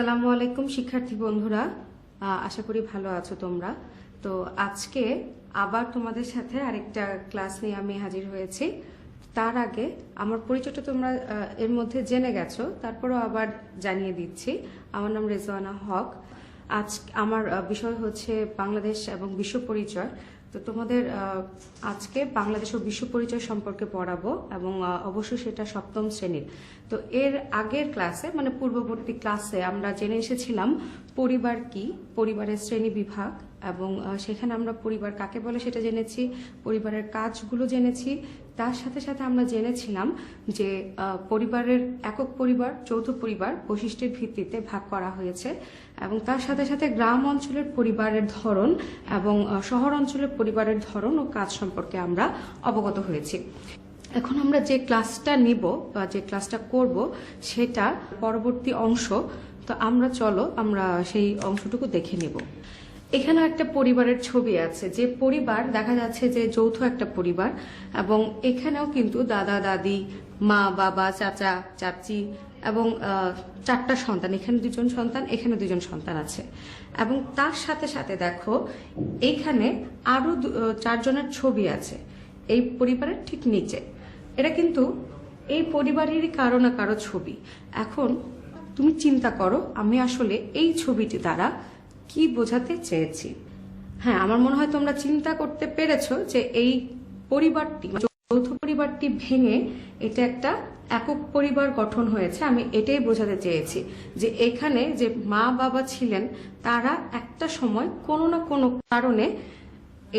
আসসালামু আলাইকুম শিক্ষার্থী বন্ধুরা, আশা করি ভালো আছো তোমরা। তো আজকে আবার তোমাদের সাথে আরেকটা ক্লাস নিয়ে আমি হাজির হয়েছি। তার আগে আমার পরিচয়টা তোমরা এর মধ্যে জেনে গেছো, তারপরও আবার জানিয়ে দিচ্ছি। আমার নাম রেজওয়ানা হক। আজ আমার বিষয় হচ্ছে বাংলাদেশ এবং বিশ্ব পরিচয়। তো তোমাদের আজকে বাংলাদেশ ও বিশ্ব পরিচয় সম্পর্কে পড়াবো এবং অবশ্যই সেটা সপ্তম শ্রেণীর। তো এর আগের ক্লাসে মানে পূর্ববর্তী ক্লাসে আমরা জেনে এসেছিলাম পরিবার কি, পরিবারের শ্রেণী বিভাগ, এবং সেখানে আমরা পরিবার কাকে বলে সেটা জেনেছি, পরিবারের কাজগুলো জেনেছি। তার সাথে সাথে আমরা জেনেছিলাম যে পরিবারের একক পরিবার, যৌথ পরিবার বৈশিষ্ট্যের ভিত্তিতে ভাগ করা হয়েছে, এবং তার সাথে সাথে গ্রাম অঞ্চলের পরিবারের ধরন এবং শহর অঞ্চলের পরিবারের ধরন ও কাজ সম্পর্কে আমরা অবগত হয়েছি। এখন আমরা যে ক্লাসটা নিব বা যে ক্লাসটা করব সেটা পরবর্তী অংশ। তো আমরা সেই অংশটুকু দেখে নিব। এখানে একটা পরিবারের ছবি আছে, যে পরিবার দেখা যাচ্ছে যে যৌথ একটা পরিবার, এবং এখানেও কিন্তু দাদা দাদি, মা বাবা, চাচা চাচি এবং চারটা সন্তান, এখানে দুজন সন্তান, এখানে দুজন সন্তান আছে। এবং তার সাথে সাথে দেখো এইখানে আরো চারজনের ছবি আছে এই পরিবারের ঠিক নিচে। এটা কিন্তু এই পরিবারেরই কারো না কারো ছবি। এখন তুমি চিন্তা করো আমি আসলে এই ছবিটি দ্বারা কি বোঝাতে চেয়েছি। হ্যাঁ, আমার মনে হয় তোমরা চিন্তা করতে পেরেছো যে এই পরিবারটি, যৌথ পরিবারটি ভেঙে এটা একটা একক পরিবার গঠন হয়েছে। আমি এটাই বোঝাতে চেয়েছি যে এখানে যে মা বাবা ছিলেন তারা একটা সময় কোনো না কোনো কারণে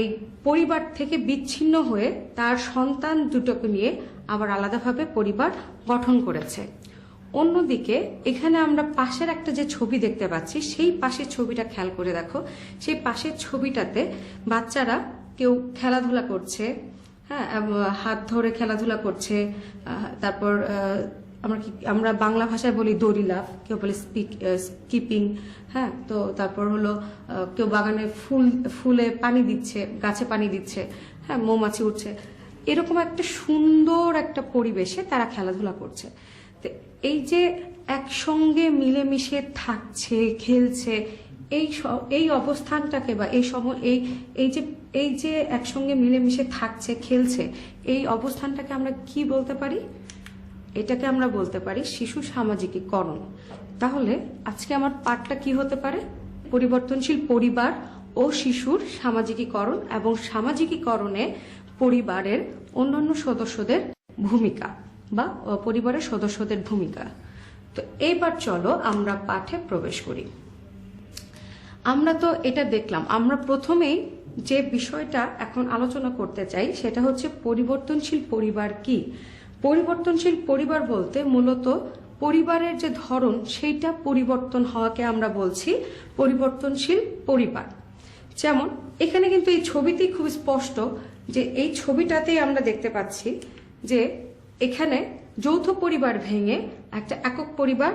এই পরিবার থেকে বিচ্ছিন্ন হয়ে তার সন্তান দুটোকে নিয়ে আবার আলাদাভাবে পরিবার গঠন করেছে। অন্যদিকে এখানে আমরা পাশের একটা যে ছবি দেখতে পাচ্ছি, সেই পাশের ছবিটা খেয়াল করে দেখো। সেই পাশের ছবিটাতে বাচ্চারা কেউ খেলাধুলা করছে, হ্যাঁ, হাত ধরে খেলাধুলা করছে। তারপর আমরা বাংলা ভাষায় বলি দড়ি লাফ, কেউ বলে স্কিপিং, হ্যাঁ। তো তারপর হলো কেউ বাগানে ফুলে পানি দিচ্ছে, গাছে পানি দিচ্ছে, হ্যাঁ, মৌমাছি উঠছে। এরকম একটা সুন্দর একটা পরিবেশে তারা খেলাধুলা করছে। তো এই যে একসঙ্গে মিলেমিশে থাকছে, খেলছে, এই অবস্থানটাকে বা এই যে একসঙ্গে মিলেমিশে থাকছে, খেলছে, এই অবস্থানটাকে আমরা কি বলতে পারি? এটাকে আমরা বলতে পারি শিশু সামাজিকীকরণ। তাহলে আজকে আমার পাঠটা কি হতে পারে? পরিবর্তনশীল পরিবার ও শিশুর সামাজিকীকরণ এবং সামাজিকীকরণে পরিবারের অন্যান্য সদস্যদের ভূমিকা বা পরিবারের সদস্যদের ভূমিকা। তো এইবার চলো আমরা পাঠে প্রবেশ করি। আমরা তো এটা দেখলাম। আমরা প্রথমেই যে বিষয়টা এখন আলোচনা করতে চাই সেটা হচ্ছে পরিবর্তনশীল পরিবার কি। পরিবর্তনশীল পরিবার বলতে মূলত পরিবারের যে ধরন সেইটা পরিবর্তন হওয়াকে আমরা বলছি পরিবর্তনশীল পরিবার। যেমন এখানে কিন্তু এই ছবিতেই খুব স্পষ্ট যে এই ছবিটাতেই আমরা দেখতে পাচ্ছি যে এখানে যৌথ পরিবার ভেঙে একটা একক পরিবার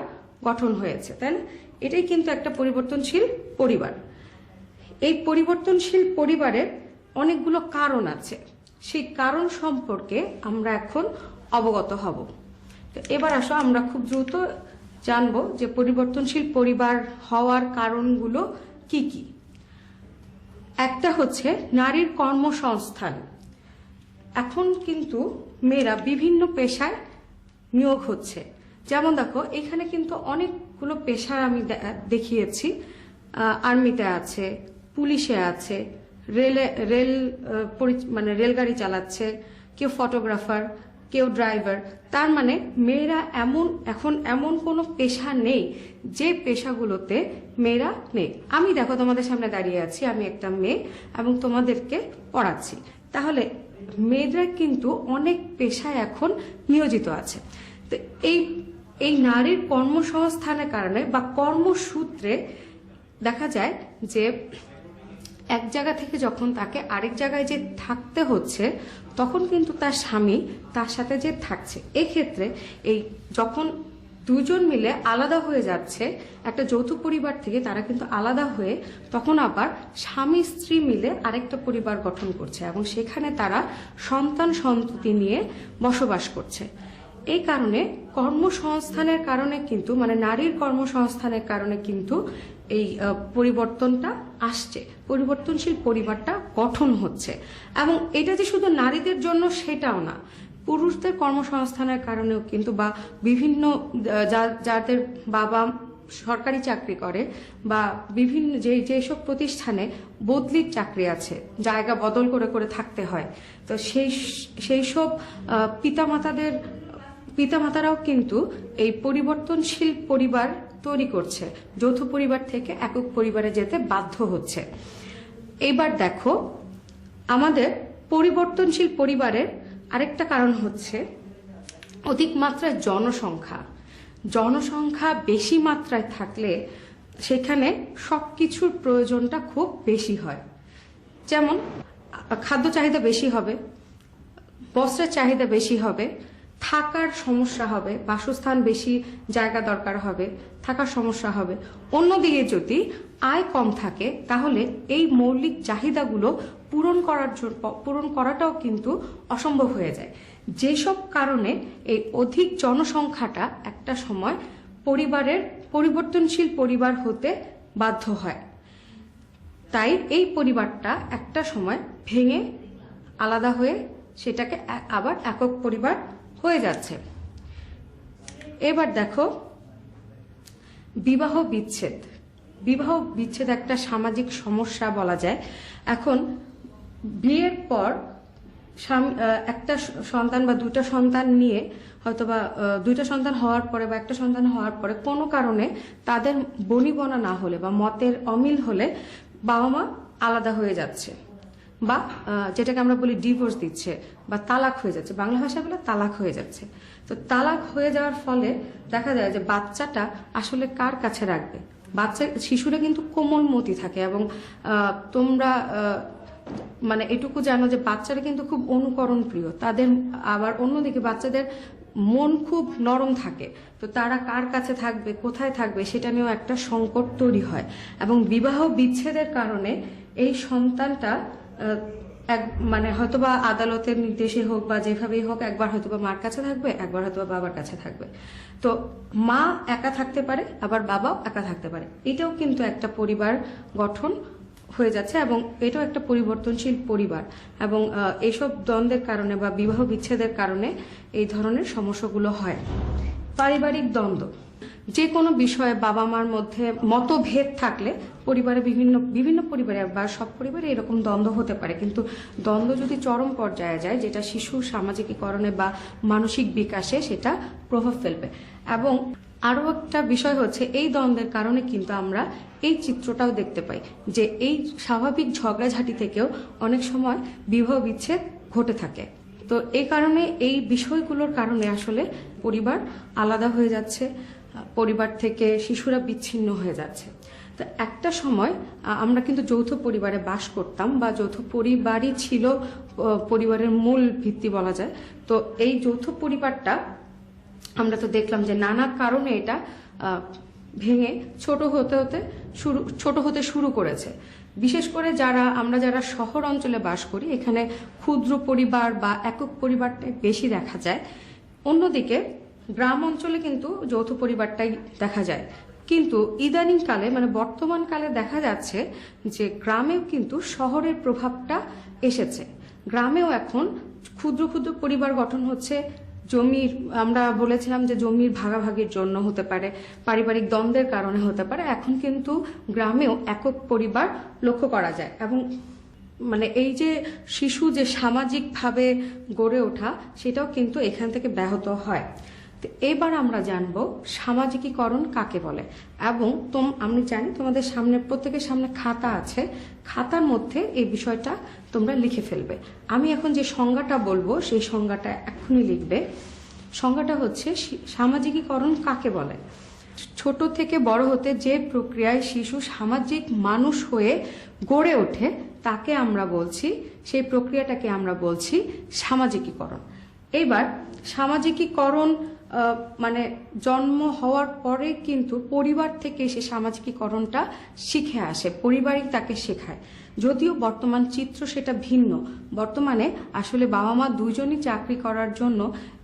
গঠন হয়েছে, তাই না? এটাই কিন্তু একটা পরিবর্তনশীল পরিবার। এই পরিবর্তনশীল পরিবারের অনেকগুলো কারণ আছে, সেই কারণ সম্পর্কে আমরা এখন অবগত হব। তো এবার আসো আমরা খুব দ্রুত জানবো যে পরিবর্তনশীল পরিবার হওয়ার কারণগুলো কি কি। একটা হচ্ছে নারীর কর্মসংস্থান। এখন কিন্তু মেয়েরা বিভিন্ন পেশায় নিয়োগ হচ্ছে। যেমন দেখো এখানে কিন্তু অনেকগুলো পেশার আমি দেখিয়েছি। আর্মিতে আছে, পুলিশে আছে, রেলগাড়ি চালাচ্ছে, কেউ ফটোগ্রাফার, কেউ ড্রাইভার। তার মানে মেয়েরা এখন এমন কোনো পেশা নেই যে পেশাগুলোতে মেয়েরা নেই। আমি দেখো তোমাদের সামনে দাঁড়িয়ে আছি, আমি একটা মেয়ে এবং তোমাদেরকে পড়াচ্ছি। তাহলে মেয়েরা কিন্তু অনেক পেশায় এখন নিয়োজিত আছে। তো এই নারীর কর্মসংস্থানের কারণে বা কর্মসূত্রে দেখা যায় যে এক জায়গা থেকে যখন তাকে আরেক জায়গায় যে থাকতে হচ্ছে তখন কিন্তু তার স্বামী তার সাথে যে থাকছে। এক্ষেত্রে যখন দুজন মিলে আলাদা হয়ে যাচ্ছে একটা যৌথ পরিবার থেকে, তারা কিন্তু আলাদা হয়ে তখন আবার স্বামী স্ত্রী মিলে আরেকটা পরিবার গঠন করছে এবং সেখানে তারা সন্তান সন্ততি নিয়ে বসবাস করছে। এই কারণে কর্মসংস্থানের কারণে কিন্তু মানে নারীর কর্মসংস্থানের কারণে কিন্তু এই পরিবর্তনটা আসছে, পরিবর্তনশীল পরিবারটা গঠন হচ্ছে। এবং এটা যে শুধু নারীদের জন্য সেটাও না, পুরুষদের কর্মসংস্থানের কারণেও কিন্তু বা বিভিন্ন যাদের বাবা সরকারি চাকরি করে বা বিভিন্ন যেসব প্রতিষ্ঠানে বদলির চাকরি আছে, জায়গা বদল করে করে থাকতে হয়, তো সেই সব পিতামাতারাও কিন্তু এই পরিবর্তনশীল পরিবার তৈরি করছে, যৌথ পরিবার থেকে একক পরিবারে যেতে বাধ্য হচ্ছে। এবার দেখো, আমাদের পরিবর্তনশীল পরিবারের আরেকটা কারণ হচ্ছে অধিক মাত্রায় জনসংখ্যা বেশি মাত্রায় থাকলে সেখানে সবকিছুর প্রয়োজনটা খুব বেশি হয়। যেমন খাদ্য চাহিদা বেশি হবে, বস্ত্রের চাহিদা বেশি হবে, থাকার সমস্যা হবে, বাসস্থান বেশি জায়গা দরকার হবে, থাকার সমস্যা হবে। অন্যদিকে যদি আয় কম থাকে তাহলে এই মৌলিক চাহিদাগুলো পূরণ করাটাও কিন্তু অসম্ভব হয়ে যায়। যেসব কারণে এই অধিক জনসংখ্যাটা একটা সময় পরিবর্তনশীল পরিবার হতে বাধ্য হয়। তাই এই পরিবারটা একটা সময় ভেঙে আলাদা হয়ে সেটাকে আবার একক পরিবার হয়ে যাচ্ছে। এবার দেখো, বিবাহ বিচ্ছেদ একটা সামাজিক সমস্যা বলা যায়। এখন বিয়ের পর একটা সন্তান বা দুটো সন্তান নিয়ে হয়তোবা দুইটা সন্তান হওয়ার পরে বা একটা সন্তান হওয়ার পরে কোনো কারণে তাদের বনিবনা না হলে বা মতের অমিল হলে বাবা মা আলাদা হয়ে যাচ্ছে, বা যেটাকে আমরা বলি ডিভোর্স দিচ্ছে বা তালাক হয়ে যাচ্ছে, বাংলা ভাষায় বলে তালাক হয়ে যাচ্ছে। তো তালাক হয়ে যাওয়ার ফলে দেখা যায় যে বাচ্চাটা আসলে কার কাছে রাখবে। শিশুরা কিন্তু কোমলমতি থাকে এবং তোমরা মানে এটুকু জানো যে বাচ্চারা কিন্তু খুব অনুকরণ প্রিয়, তাদের আবার অন্যদিকে বাচ্চাদের মন খুব নরম থাকে। তো তারা কার কাছে থাকবে, কোথায় থাকবে, সেটা নিয়েও একটা সংকট তৈরি হয়। এবং বিবাহ বিচ্ছেদের কারণে এই সন্তানটা মানে হয়তোবা আদালতের নির্দেশে হোক বা যেভাবেই হোক, একবার হয়তোবা মার কাছে থাকবে, একবার হয়তোবা বাবার কাছে থাকবে। তো মা একা থাকতে পারে, আবার বাবাও একা থাকতে পারে। এটাও কিন্তু একটা পরিবার গঠন হয়ে যাচ্ছে এবং এটাও একটা পরিবর্তনশীল পরিবার। এবং এইসব দ্বন্দ্বের কারণে বা বিবাহ বিচ্ছেদের কারণে এই ধরনের সমস্যাগুলো হয়। পারিবারিক দ্বন্দ্ব, যে কোনো বিষয়ে বাবা মার মধ্যে মতভেদ থাকলে পরিবারে বিভিন্ন পরিবারে বা সব পরিবারে এরকম দ্বন্দ্ব হতে পারে, কিন্তু দ্বন্দ্ব যদি চরম পর্যায়ে যায়, যেটা শিশুর সামাজিকীকরণে বা মানসিক বিকাশে সেটা প্রভাব ফেলবে। এবং আরো একটা বিষয় হচ্ছে, এই দ্বন্দ্বের কারণে কিন্তু আমরা এই চিত্রটাও দেখতে পাই যে এই স্বাভাবিক ঝগড়াঝাটি থেকেও অনেক সময় বিবাহ বিচ্ছেদ ঘটে থাকে। তো এই কারণে এই বিষয়গুলোর কারণে আসলে পরিবার আলাদা হয়ে যাচ্ছে, পরিবার থেকে শিশুরা বিচ্ছিন্ন হয়ে যাচ্ছে। তো একটা সময় আমরা কিন্তু যৌথ পরিবারে বাস করতাম বা যৌথ পরিবারই ছিল পরিবারের মূল ভিত্তি বলা যায়। তো এই যৌথ পরিবারটা আমরা তো দেখলাম যে নানা কারণে এটা ভেঙে ছোট হতে শুরু করেছে। বিশেষ করে আমরা যারা শহর অঞ্চলে বাস করি, এখানে ক্ষুদ্র পরিবার বা একক পরিবারটা বেশি দেখা যায়। অন্যদিকে গ্রাম অঞ্চলে কিন্তু যৌথ পরিবারটাই দেখা যায়। কিন্তু ইদানিং কালে মানে বর্তমান কালে দেখা যাচ্ছে যে গ্রামেও কিন্তু শহরের প্রভাবটা এসেছে। গ্রামেও এখন ক্ষুদ্র ক্ষুদ্র পরিবার গঠন হচ্ছে। জমির, আমরা বলেছিলাম যে জমির ভাগাভাগির জন্য হতে পারে, পারিবারিক দ্বন্দ্বের কারণে হতে পারে। এখন কিন্তু গ্রামেও একক পরিবার লক্ষ্য করা যায়। এবং মানে এই যে শিশু যে সামাজিকভাবে গড়ে ওঠা, সেটাও কিন্তু এখান থেকে ব্যাহত হয়। তো এবার আমরা জানবো সামাজিকীকরণ কাকে বলে। এবং আমি জানি তোমাদের সামনে, প্রত্যেকের সামনে খাতা আছে, খাতার মধ্যে এই বিষয়টা তোমরা লিখে ফেলবে। আমি এখন যে সংজ্ঞাটা বলবো সেই সংজ্ঞাটা এখনই লিখবে। সংজ্ঞাটা হচ্ছে, সামাজিকীকরণ কাকে বলে? ছোট থেকে বড় হতে যে প্রক্রিয়ায় শিশু সামাজিক মানুষ হয়ে গড়ে ওঠে তাকে আমরা বলছি, সেই প্রক্রিয়াটাকে আমরা বলছি সামাজিকীকরণ। এবার সামাজিকীকরণ মানে জন্ম হওয়ার পরে কিন্তু পরিবার থেকে সে সামাজিকীকরণটা শিখে আসে, পরিবারই তাকে শেখায়। যদিও বর্তমান চিত্র সেটা ভিন্ন। বর্তমানে আসলে বাবা মা দুইজনই চাকরি করার জন্য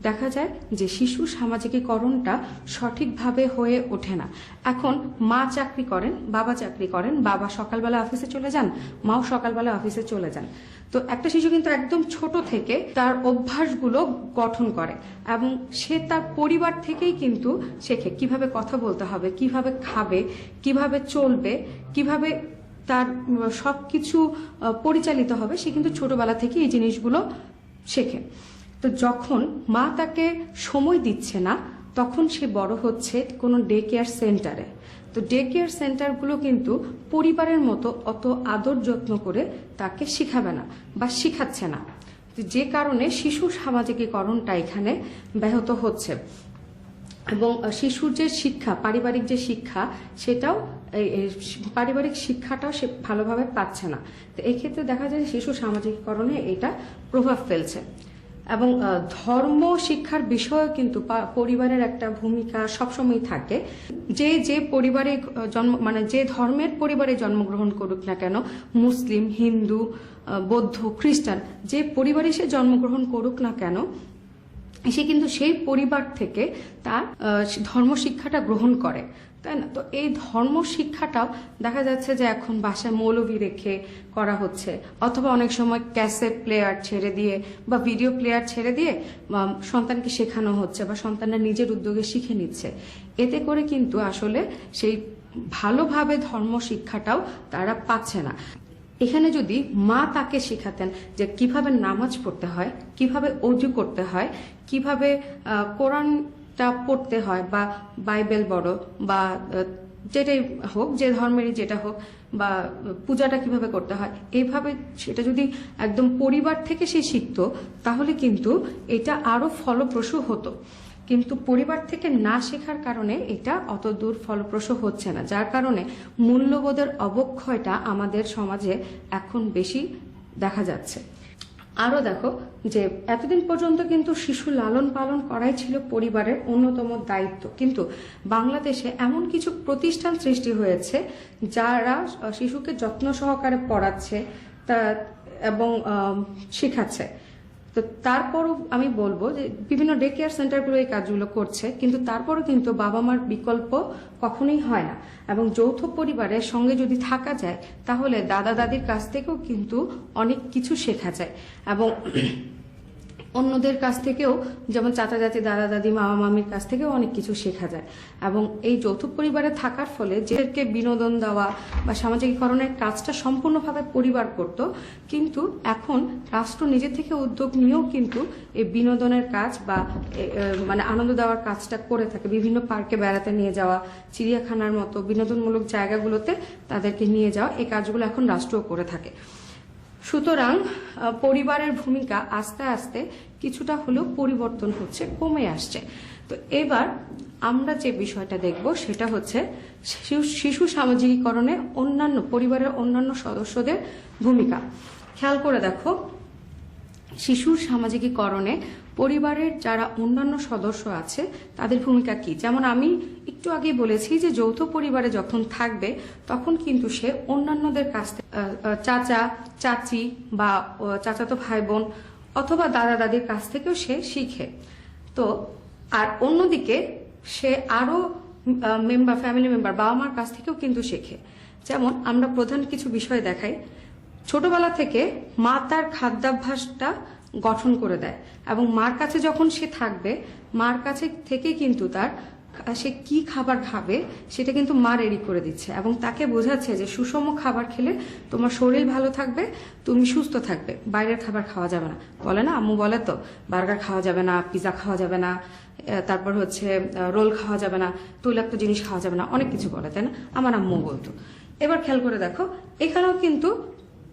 দেখা যায় যে শিশু সামাজিকীকরণটা সঠিকভাবে হয়ে ওঠে না। এখন মা চাকরি করেন, বাবা চাকরি করেন, বাবা সকালবেলা অফিসে চলে যান, মাও সকালবেলা অফিসে চলে যান। তো একটা শিশু কিন্তু একদম ছোট থেকে তার অভ্যাসগুলো গঠন করে এবং সে তার পরিবার থেকেই কিন্তু শেখে কিভাবে কথা বলতে হবে, কিভাবে খাবে, কিভাবে চলবে, কিভাবে তার সবকিছু পরিচালিত হবে। সে কিন্তু ছোটবেলা থেকে এই জিনিসগুলো শেখে। তো যখন মা তাকে সময় দিচ্ছে না, তখন সে বড় হচ্ছে কোনো ডে কেয়ার সেন্টারে। তো ডে কেয়ার সেন্টারগুলো কিন্তু পরিবারের মতো অত আদর যত্ন করে তাকে শিখাবে না বা শিখাচ্ছে না, যে কারণে শিশু সামাজিকীকরণটা এখানে ব্যাহত হচ্ছে। এবং শিশুর যে শিক্ষা, পারিবারিক যে শিক্ষা, সেটাও পারিবারিক শিক্ষাটাও সে ভালোভাবে পাচ্ছে না। তো এই ক্ষেত্রে দেখা যায় শিশু সামাজিকীকরণে এটা প্রভাব ফেলছে। এবং ধর্ম শিক্ষার বিষয়ে কিন্তু পরিবারের একটা ভূমিকা সবসময় থাকে। যে পরিবারে মানে যে ধর্মের পরিবারে জন্মগ্রহণ করুক না কেন, মুসলিম, হিন্দু, বৌদ্ধ, খ্রিস্টান, যে পরিবারে সে জন্মগ্রহণ করুক না কেন, সে কিন্তু সেই পরিবার থেকে তার ধর্ম শিক্ষাটা গ্রহণ করে, তাই না? তো এই ধর্ম শিক্ষাটাও দেখা যাচ্ছে যে এখন বাসায় মৌলবি রেখে করা হচ্ছে, অথবা অনেক সময় ক্যাসেট প্লেয়ার ছেড়ে দিয়ে বা ভিডিও প্লেয়ার ছেড়ে দিয়ে সন্তানকে শেখানো হচ্ছে বা সন্তানরা নিজের উদ্যোগে শিখে নিচ্ছে। এতে করে কিন্তু আসলে সেই ভালোভাবে ধর্ম শিক্ষাটাও তারা পাচ্ছে না। এখানে যদি মা তাকে শেখাতেন যে কিভাবে নামাজ পড়তে হয়, কিভাবে অজু করতে হয়, কিভাবে কোরআনটা পড়তে হয়, বা বাইবেল বড় বা যেটাই হোক, যে ধর্মেরই যেটা হোক, বা পূজাটা কিভাবে করতে হয়, এইভাবে সেটা যদি একদম পরিবার থেকে সে শিখতো, তাহলে কিন্তু এটা আরো ফলপ্রসূ হতো। কিন্তু পরিবার থেকে না শেখার কারণে এটা অত দূর ফলপ্রসূ হচ্ছে না, যার কারণে মূল্যবোধের অবক্ষয়টা আমাদের সমাজে এখন বেশি দেখা যাচ্ছে। আরো দেখো যে এতদিন পর্যন্ত কিন্তু শিশু লালন পালন করাই ছিল পরিবারের অন্যতম দায়িত্ব, কিন্তু বাংলাদেশে এমন কিছু প্রতিষ্ঠান সৃষ্টি হয়েছে যারা শিশুকে যত্ন সহকারে পড়াচ্ছে এবং শেখাচ্ছে। তো তারপরও আমি বলবো যে বিভিন্ন ডে কেয়ার সেন্টারগুলো এই কাজগুলো করছে, কিন্তু তারপরও কিন্তু বাবা মার বিকল্প কখনোই হয় না। এবং যৌথ পরিবারের সঙ্গে যদি থাকা যায়, তাহলে দাদা দাদির কাছ থেকেও কিন্তু অনেক কিছু শেখা যায় এবং অন্যদের কাছ থেকেও, যেমন চাচা চাচি, দাদা দাদি, মামা মামির কাছ থেকেও অনেক কিছু শেখা যায়। এবং এই যৌথ পরিবারে থাকার ফলে যাদেরকে বিনোদন দেওয়া বা সামাজিকীকরণের কাজটা সম্পূর্ণভাবে পরিবার করত, কিন্তু এখন রাষ্ট্র নিজে থেকে উদ্যোগ নিয়েও কিন্তু এই বিনোদনের কাজ বা মানে আনন্দ দেওয়ার কাজটা করে থাকে। বিভিন্ন পার্কে বেড়াতে নিয়ে যাওয়া, চিড়িয়াখানার মতো বিনোদনমূলক জায়গাগুলোতে তাদেরকে নিয়ে যাওয়া, এই কাজগুলো এখন রাষ্ট্রও করে থাকে। সুতরাং পরিবারের ভূমিকা আস্তে আস্তে কিছুটা হলেও পরিবর্তন হচ্ছে, কমে আসছে। তো এবার আমরা যে বিষয়টা দেখব সেটা হচ্ছে শিশু সামাজিকীকরণে অন্যান্য পরিবারের অন্যান্য সদস্যদের ভূমিকা। খেয়াল করে দেখো, শিশুর সামাজিকীকরণে পরিবারের যারা অন্যান্য সদস্য আছে তাদের ভূমিকা কি। যেমন আমি একটু আগে বলেছি যে যৌথ পরিবারে যখন থাকবে তখন কিন্তু সে অন্যান্যদের কাছ থেকে চাচা চাচি বা চাচাতো ভাই বোন অথবা দাদা দাদির কাছ থেকেও সে শিখে। তো আর অন্যদিকে সে আরো ফ্যামিলি মেম্বার, বাবা মার কাছ থেকেও কিন্তু শেখে। যেমন আমরা প্রধান কিছু বিষয় দেখাই, ছোটবেলা থেকে মা তার খাদ্যাভ্যাসটা গঠন করে দেয় এবং মার কাছে যখন সে থাকবে, মার কাছে থেকে কিন্তু সে কি খাবার খাবে সেটা কিন্তু মা রেডি করে দিচ্ছে এবং তাকে বোঝাচ্ছে যে সুষম খাবার খেলে তোমার শরীর ভালো থাকবে, তুমি সুস্থ থাকবে, বাইরের খাবার খাওয়া যাবে না। বলে না, আম্মু বলে তো, বার্গার খাওয়া যাবে না, পিজা খাওয়া যাবে না, তারপর হচ্ছে রোল খাওয়া যাবে না, তৈলাক্ত জিনিস খাওয়া যাবে না, অনেক কিছু বলে, তাই না? আমার আম্মু বলতো। এবার খেয়াল করে দেখো, এখানেও কিন্তু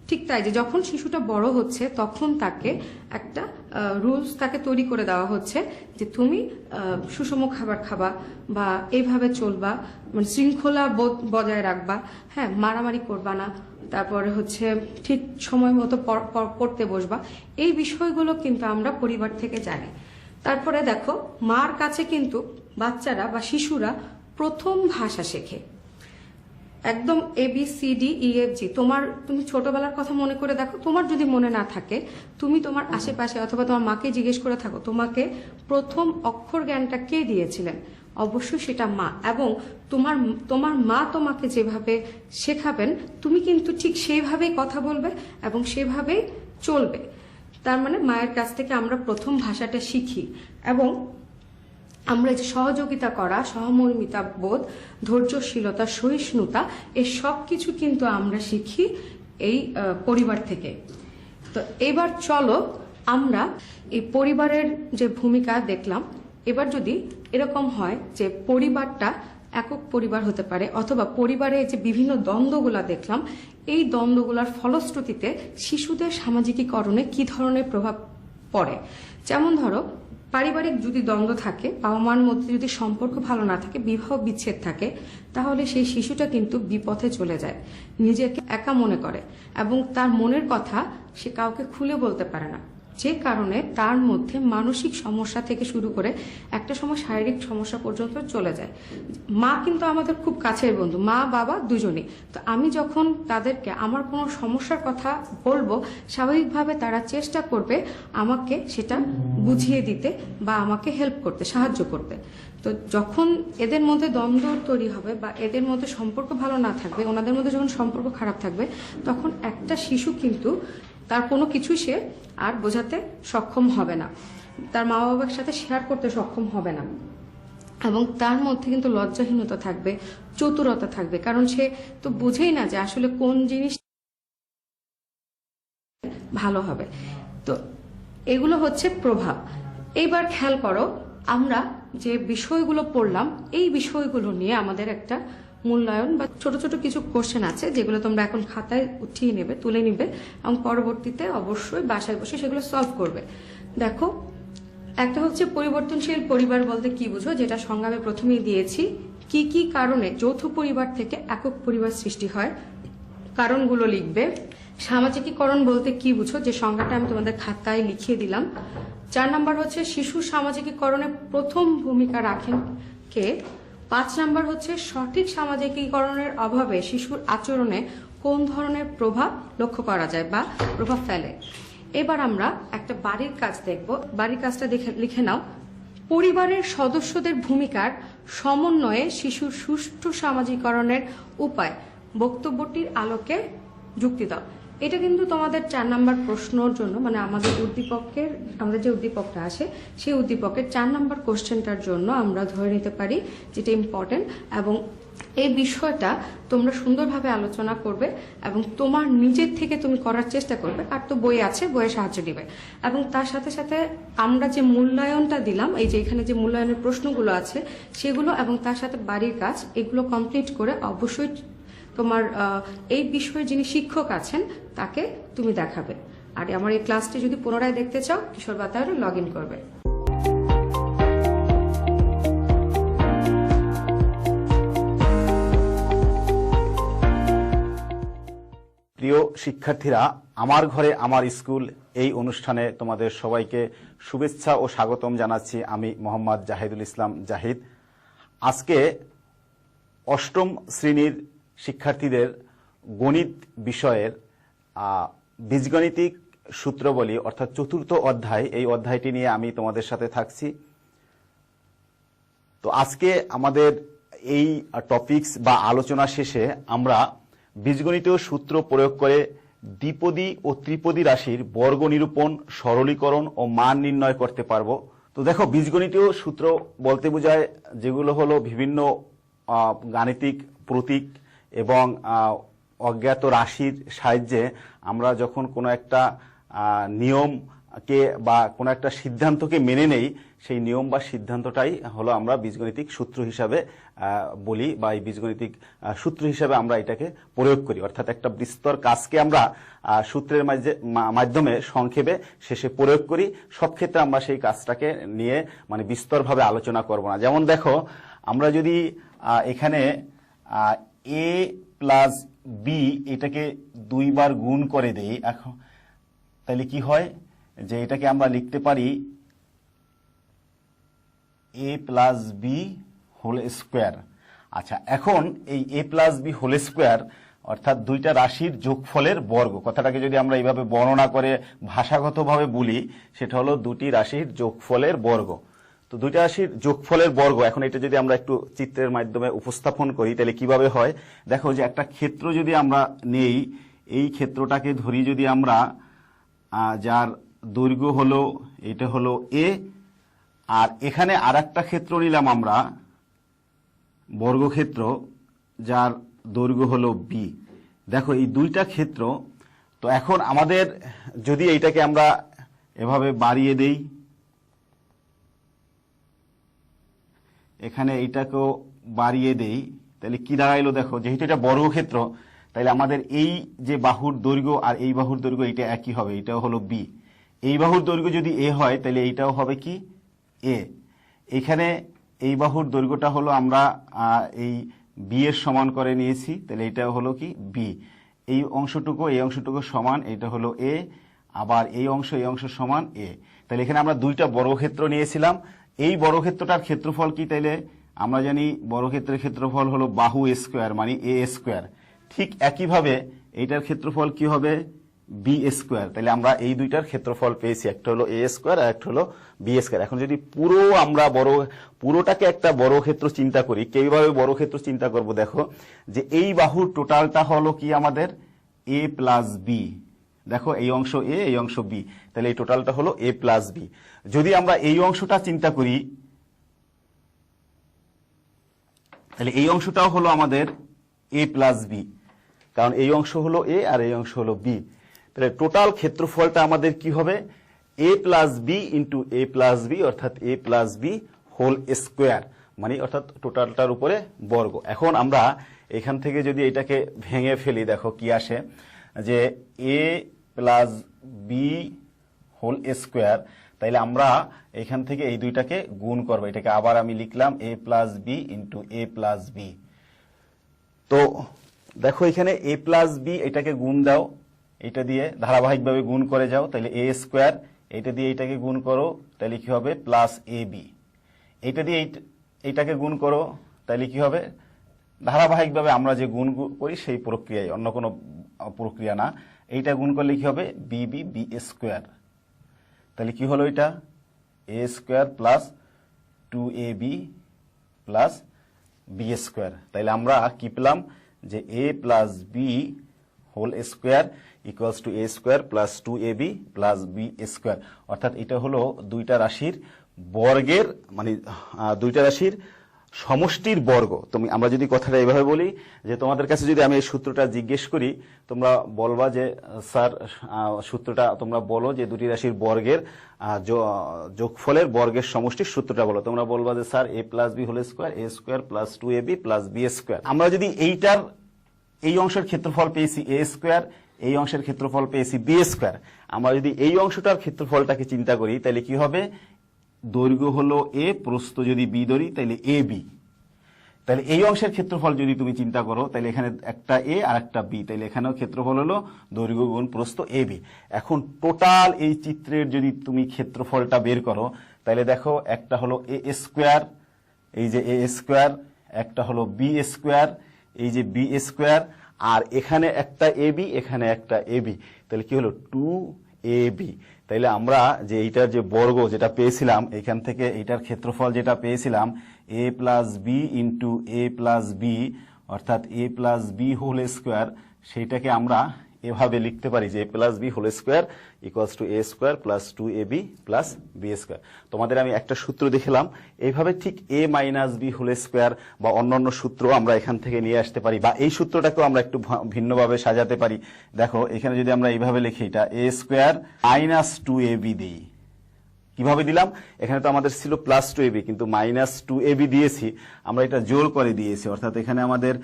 ঠিক তাই, যে যখন শিশুটা বড় হচ্ছে তখন তাকে একটা রুলস তাকে তৈরি করে দেওয়া হচ্ছে যে তুমি সুষম খাবার খাবা বা এইভাবে চলবা, মানে শৃঙ্খলা বোধ বজায় রাখবা, হ্যাঁ, মারামারি করবা না, তারপরে হচ্ছে ঠিক সময় মতো পড়তে বসবা। এই বিষয়গুলো কিন্তু আমরা পরিবার থেকে জানি। তারপরে দেখো, মার কাছে কিন্তু বাচ্চারা বা শিশুরা প্রথম ভাষা শেখে। একদম ABCDEFG। তুমি ছোটবেলার কথা মনে করে দেখো, তোমার যদি মনে না থাকে, তুমি তোমার আশেপাশে অথবা তোমার মাকে জিজ্ঞেস করে থাকো তোমাকে প্রথম অক্ষর জ্ঞানটা কে দিয়েছিলেন, অবশ্যই সেটা মা। এবং তোমার মা তোমাকে যেভাবে শেখাবেন তুমি কিন্তু ঠিক সেইভাবেই কথা বলবে এবং সেভাবেই চলবে। তার মানে মায়ের কাছ থেকে আমরা প্রথম ভাষাটা শিখি। এবং আমরা যে সহযোগিতা করা, সহমর্মিতা বোধ, ধৈর্যশীলতা, সহিষ্ণুতা, এই সব কিছু কিন্তু আমরা শিখি এই পরিবার থেকে। তো এবার চলো আমরা এই পরিবারের যে ভূমিকা দেখলাম, এবার যদি এরকম হয় যে পরিবারটা একক পরিবার হতে পারে, অথবা পরিবারে যে বিভিন্ন দ্বন্দ্বগুলা দেখলাম, এই দ্বন্দ্বগুলার ফলশ্রুতিতে শিশুদের সামাজিকীকরণে কি ধরনের প্রভাব পড়ে। যেমন ধরো, পারিবারিক যদি দ্বন্দ্ব থাকে, বাবা মার মধ্যে যদি সম্পর্ক ভালো না থাকে, বিবাহ বিচ্ছেদ থাকে, তাহলে সেই শিশুটা কিন্তু বিপথে চলে যায়, নিজেকে একা মনে করে এবং তার মনের কথা সে কাউকে খুলে বলতে পারে না, যে কারণে তার মধ্যে মানসিক সমস্যা থেকে শুরু করে একটা সময় শারীরিক সমস্যা পর্যন্ত চলে যায়। মা কিন্তু আমাদের খুব কাছের বন্ধু, মা বাবা দুজনেই। তো আমি যখন তাদেরকে আমার কোনো সমস্যার কথা বলবো, স্বাভাবিকভাবে তারা চেষ্টা করবে আমাকে সেটা বুঝিয়ে দিতে বা আমাকে হেল্প করতে, সাহায্য করতে। তো যখন এদের মধ্যে দ্বন্দ্ব তৈরি হবে বা এদের মধ্যে সম্পর্ক ভালো না থাকবে, ওনাদের মধ্যে যখন সম্পর্ক খারাপ থাকবে, তখন একটা শিশু কিন্তু তার কোনো কিছু সে আর বোঝাতে সক্ষম হবে না, তার মা বাবার সাথে শেয়ার করতে সক্ষম হবে না, এবং তার মধ্যে কিন্তু লজ্জাহীনতা থাকবে, চতুরতা থাকবে, কারণ সে তো বুঝেই না যে আসলে কোন জিনিস ভালো হবে। তো এগুলো হচ্ছে প্রভাব। এইবার খেয়াল করো, আমরা যে বিষয়গুলো পড়লাম, এই বিষয়গুলো নিয়ে আমাদের একটা মূল্যায়ন বা ছোট ছোট কিছু কোশ্চেন আছে, যেগুলো তোমরা এখন খাতায় উঠিয়ে নেবে, তুলে নিবে, এবং পরবর্তীতে অবশ্যই বাসায় বসে সেগুলো সলভ করবে। দেখো, একটা হচ্ছে পরিবর্তনশীল পরিবার বলতে কি বুঝো, যেটা সংজ্ঞামে প্রথমেই দিয়েছি। কি কি কারণে যৌথ পরিবার থেকে একক পরিবার সৃষ্টি হয়, কারণগুলো লিখবে। সামাজিকীকরণ বলতে কি বুঝো, যে সংজ্ঞাটা আমি তোমাদের খাতায় লিখিয়ে দিলাম। 4 নাম্বার হচ্ছে শিশুর সামাজিকীকরণে প্রথম ভূমিকা রাখেন কে। 5 নাম্বার হচ্ছে সঠিক সামাজিকীকরণের অভাবে শিশুর আচরণে কোন ধরনের প্রভাব লক্ষ্য করা যায় বা প্রভাব ফেলে। এবার আমরা একটা বাড়ির কাজ দেখব। বাড়ির কাজটা লিখে নাও। পরিবারের সদস্যদের ভূমিকার সমন্বয়ে শিশুর সুষ্ঠু সামাজিকরণের উপায় বক্তব্যটির আলোকে যুক্তি দাও। এটা কিন্তু তোমাদের 4 নাম্বার প্রশ্নর জন্য, মানে আমাদের যে উদ্দীপকটা আসে সেই উদ্দীপকের 4 নাম্বার কোশ্চেনটার জন্য আমরা ধরে নিতে পারি যেটা ইম্পর্টেন্ট। এবং এই বিষয়টা তোমরা সুন্দরভাবে আলোচনা করবে এবং তোমার নিজের থেকে তুমি করার চেষ্টা করবে। আর তো বই আছে, বইয়ের সাহায্য নিবে। এবং তার সাথে সাথে আমরা যে মূল্যায়নটা দিলাম, এই যে এখানে যে মূল্যায়নের প্রশ্নগুলো আছে সেগুলো, এবং তার সাথে বাড়ির কাজ, এগুলো কমপ্লিট করে অবশ্যই তোমার এই বিষয়ে যিনি শিক্ষক আছেন তাকে তুমি দেখাবে। আর আমার এই ক্লাসটি যদি পুনরায় দেখতে চাও, কিশোর বাতায়নে লগ ইন করবে। প্রিয় শিক্ষার্থীরা, আমার ঘরে আমার স্কুল এই অনুষ্ঠানে তোমাদের সবাইকে শুভেচ্ছা ও স্বাগতম জানাচ্ছি। আমি মোহাম্মদ জাহিদুল ইসলাম জাহিদ। আজকে 8ম শ্রেণীর শিক্ষার্থীদের গণিত বিষয়ের বীজগণিতিক সূত্রবলী অর্থাৎ 4র্থ অধ্যায়, এই অধ্যায়টি নিয়ে আমি তোমাদের সাথে থাকছি। তো আজকে আমাদের এই টপিকস বা আলোচনা শেষে আমরা বীজগণিতীয় সূত্র প্রয়োগ করে দ্বিপদী ও ত্রিপদী রাশির বর্গ নিরূপণ, সরলীকরণ ও মান নির্ণয় করতে পারবো। তো দেখো, বীজগণিতীয় সূত্র বলতে বোঝায় যেগুলো হলো বিভিন্ন গাণিতিক প্রতীক এবং অজ্ঞাত রাশির সাহায্যে আমরা যখন কোনো একটা নিয়মকে বা কোনো একটা সিদ্ধান্তকে মেনে নেই, সেই নিয়ম বা সিদ্ধান্তটাই হলো আমরা বীজগণিতিক সূত্র হিসাবে বলি, বা এই বীজগণিতিক সূত্র হিসাবে আমরা এটাকে প্রয়োগ করি। অর্থাৎ একটা বিস্তর কাজকে আমরা সূত্রের মাধ্যমে সংক্ষেপে শেষে প্রয়োগ করি। সব ক্ষেত্রে আমরা সেই কাজটাকে নিয়ে মানে বিস্তরভাবে আলোচনা করব না। যেমন দেখো, আমরা যদি এখানে a প্লাস বি এটাকে 2 বার গুণ করে দেই, এখন তাহলে কি হয় যে এটাকে আমরা লিখতে পারি এ প্লাস বি হোল স্কোয়ার। আচ্ছা, এখন এই এ প্লাস বি হোল স্কোয়ার অর্থাৎ দুইটা রাশির যোগফলের বর্গ, কথাটাকে যদি আমরা এইভাবে বর্ণনা করে ভাষাগতভাবে বলি, সেটা হলো দুটি রাশির যোগফলের বর্গ। তো দুইটা রাশির যোগফলের বর্গ, এখন এটা যদি আমরা একটু চিত্রের মাধ্যমে উপস্থাপন করি তাহলে কিভাবে হয় দেখো, যে একটা ক্ষেত্র যদি আমরা নেই, এই ক্ষেত্রটাকে ধরি যদি আমরা, যার দৈর্ঘ্য হলো, এটা হলো এ, আর এখানে আর একটা ক্ষেত্র নিলাম আমরা বর্গক্ষেত্র, যার দৈর্ঘ্য হলো বি। দেখো এই দুইটা ক্ষেত্র। তো এখন আমাদের যদি এইটাকে আমরা এভাবে বাড়িয়ে দেই, এখানে এইটাকেও বাড়িয়ে দেই, তাহলে কি দাঁড়াইলো দেখো, যেহেতু এটা বর্গক্ষেত্র তাহলে আমাদের এই যে বাহুর দৈর্ঘ্য আর এই বাহুর দৈর্ঘ্য এটা একই হবে, এটাও হলো বি। এই বাহুর দৈর্ঘ্য যদি এ হয় তাহলে এইটাও হবে কি এ। এখানে এই বাহুর দৈর্ঘ্যটা হলো আমরা এই বি এর সমান করে নিয়েছি, তাহলে এটাও হলো কি বি। এই অংশটুকু সমান, এটা হলো এ, আবার এই অংশ সমান এ। তাহলে এখানে আমরা দুইটা বর্গক্ষেত্র নিয়েছিলাম। এই বর্গক্ষেত্রটার ক্ষেত্রফল কি, তাইলে আমরা জানি বর্গক্ষেত্রের ক্ষেত্রফল হলো বাহু স্কোয়ার মানে এ স্কোয়ার। ঠিক একইভাবে এইটার ক্ষেত্রফল কি হবে, বি স্কোয়ার। তাহলে আমরা এই দুইটার ক্ষেত্রফল পেয়েছি, একটা হলো এ স্কোয়ার আর একটা হলো বি স্কোয়ার। এখন যদি আমরা পুরোটাকে একটা বর্গক্ষেত্র চিন্তা করি, কিভাবে বর্গক্ষেত্র চিন্তা করব দেখো, যে এই বাহুর টোটালটা হলো কি আমাদের এ প্লাস বি। দেখো এই অংশ এ, এই অংশ বি, তাহলে এই টোটালটা হলো এ প্লাস বি। যদি আমরা এই অংশটা চিন্তা করি, তাহলে এই অংশটাও হলো আমাদের এ প্লাস বি, কারণ এই অংশ হলো এ আর এই অংশ হলো বি। তাহলে টোটাল ক্ষেত্রফলটা আমাদের কি হবে, এ plus B into A plus B, অর্থাৎ A plus B whole square, মানে অর্থাৎ টোটালটার উপরে বর্গ। এখন আমরা এখান থেকে যদি এটাকে ভেঙে ফেলি, দেখো কি আসে, যে A plus B whole square, তাইলে আমরা এখান থেকে এই দুইটাকে গুণ করবো। এটাকে আবার আমি লিখলাম এ plus B into A plus B. তো দেখো এখানে এ প্লাস বি, এটাকে গুণ দাও, এটা দিয়ে ধারাবাহিকভাবে গুণ করে যাও, তাহলে এ স্কোয়ার, এটা দিয়ে এটাকে গুণ করো, তাহলে কি হবে প্লাস এ বি। এইটা দিয়ে এইটাকে গুণ করো, তাহলে কি হবে, ধারাবাহিকভাবে আমরা যে গুণ করি সেই প্রক্রিয়ায়, অন্য কোনো প্রক্রিয়া না। এইটা গুণ করলে কি হবে, বি বি বি স্কোয়ার। তাহলে কি হলো, এটা A square plus 2ab plus B square. তাহলে আমরা কি পেলাম, যে A plus B whole square equals to A square plus 2ab plus B square. অর্থাৎ এটা হলো দুইটা রাশির বর্গের, মানে দুইটা রাশির সমষ্টির বর্গ। আমরা যদি কথাটা এইভাবে বলি, যে তোমাদের কাছে যদি আমি এই সূত্রটা জিজ্ঞেস করি, তোমরা বলবা যে স্যার সূত্রটা তোমরা বলো, যে দুটি রাশির বর্গের যোগফলের বর্গের সমষ্টির সূত্রটা বলো। তোমরা বলবা যে sir A plus B whole square A square plus 2ab plus B square. আমরা যদি এই অংশের ক্ষেত্রফল পেয়েছি এ স্কোয়ার, এই অংশের ক্ষেত্রফল পেয়েছি বি স্কোয়ার, আমরা যদি এই অংশটার ক্ষেত্রফলটাকে চিন্তা করি, তাহলে কি হবে, দৈর্ঘ্য হলো এ, প্রস্থ যদি বি ধরি তাহলে এ বি। তাহলে এই অংশের ক্ষেত্রফল যদি তুমি চিন্তা করো, তাহলে এখানে একটা এ আর একটা বি, তাহলে এখানেও ক্ষেত্রফল হলো দৈর্ঘ্য গুণ প্রস্থ এ বি। এখন টোটাল এই চিত্রের যদি তুমি ক্ষেত্রফলটা বের করো, তাহলে দেখো একটা হলো এ স্কোয়ার, এই যে এ স্কোয়ার, একটা হলো বি স্কোয়ার, এই যে বি স্কোয়ার, আর এখানে একটা এ বি, এখানে একটা এ বি, তাহলে কি হলো 2ab। তাইলে আমরা যে এইটার যে বর্গ যেটা পেয়েছিলাম, এখান থেকে এইটার ক্ষেত্রফল যেটা পেয়েছিলাম A plus B into A plus B, অর্থাৎ A plus B whole square, সেইটাকে আমরা এভাবে লিখতে পারি যে A plus B whole square equals to A square plus 2ab plus B square. তোমাদের আমি একটা সূত্র দেখিলাম, এইভাবে ঠিক A minus B whole square বা অন্যান্য সূত্র আমরা এখান থেকে নিয়ে আসতে পারি, বা এই সূত্রটাকেও আমরা একটু ভিন্নভাবে সাজাতে পারি। দেখো এখানে যদি আমরা এইভাবে লিখি, এটা এ স্কোয়ার মাইনাস 2ab দিই, কিভাবে দিলাম, এখানে তো আমাদের ছিল প্লাস 2ab, কিন্তু মাইনাস 2ab দিয়েছি, আমরা এটা জোর করে দিয়েছি, অর্থাৎ এখানে আমাদের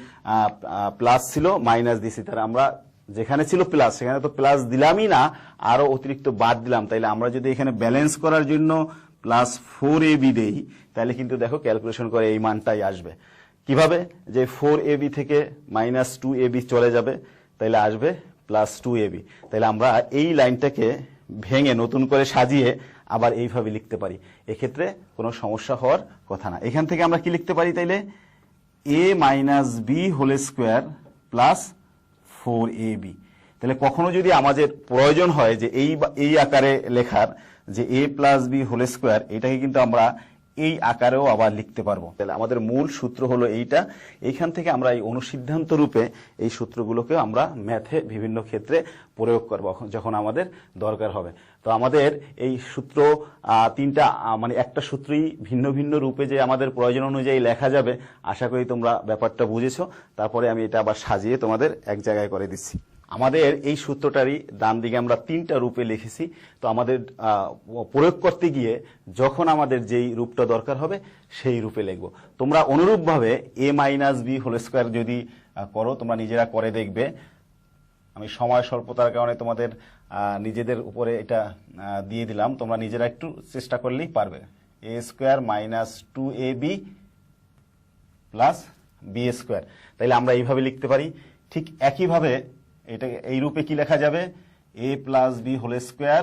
প্লাস ছিল মাইনাস দিয়েছি, তার আমরা যেখানে ছিল প্লাস সেখানে তো প্লাস দিলামই না, আরো অতিরিক্ত বাদ দিলাম। তাইলে আমরা যদি এখানে ব্যালেন্স করার জন্য প্লাস 4ab দেই, তাহলে কিন্তু দেখো ক্যালকুলেশন করে এই মানটাই আসবে। কিভাবে, যে 4ab থেকে মাইনাস 2ab চলে যাবে, তাইলে আসবে প্লাস 2ab। তাইলে আমরা এই লাইনটাকে ভেঙে নতুন করে সাজিয়ে আবার এইভাবে লিখতে পারি, এক্ষেত্রে কোনো সমস্যা হওয়ার কথা না। এখান থেকে আমরা কি লিখতে পারি তাইলে, a minus B whole square plus 4ab। তাহলে কখনো যদি আমাদের প্রয়োজন হয় যে এই আকারে লেখার, যে a plus B whole square, এটাকে কিন্তু আমরা এই আকারেও আবার লিখতে পারবো। তাহলে আমাদের মূল সূত্র হলো এইটা। এইখান থেকে আমরা এই অনুসিদ্ধান্ত রূপে এই সূত্রগুলোকে আমরা ম্যাথে বিভিন্ন ক্ষেত্রে প্রয়োগ করব যখন আমাদের দরকার হবে। তো আমাদের এই সূত্র তিনটা, মানে একটা সূত্রই ভিন্ন ভিন্ন রূপে যে আমাদের প্রয়োজন অনুযায়ী লেখা যাবে, আশা করি তোমরা ব্যাপারটা বুঝেছো। তারপরে আমি এটা আবার সাজিয়ে তোমাদের এক জায়গায় করে দিচ্ছি। আমাদের এই সূত্রটারই ডান দিকে আমরা তিনটা রূপে লিখেছি। তো আমাদের প্রয়োগ করতে গিয়ে যখন আমাদের যেই রূপটা দরকার হবে সেই রূপে লিখব। তোমরা অনুরূপভাবে a minus B whole square যদি করো, তোমরা নিজেরা করে দেখবে। আমি সময় স্বল্পতার কারণে তোমাদের নিজেদের উপরে এটা দিয়ে দিলাম, তোমরা নিজেরা একটু চেষ্টা করলেই পারবে। a square minus 2ab plus B square. তাইলে আমরা এইভাবে লিখতে পারি। ঠিক একইভাবে এটা এই রূপে কি লেখা যাবে, a plus B whole square,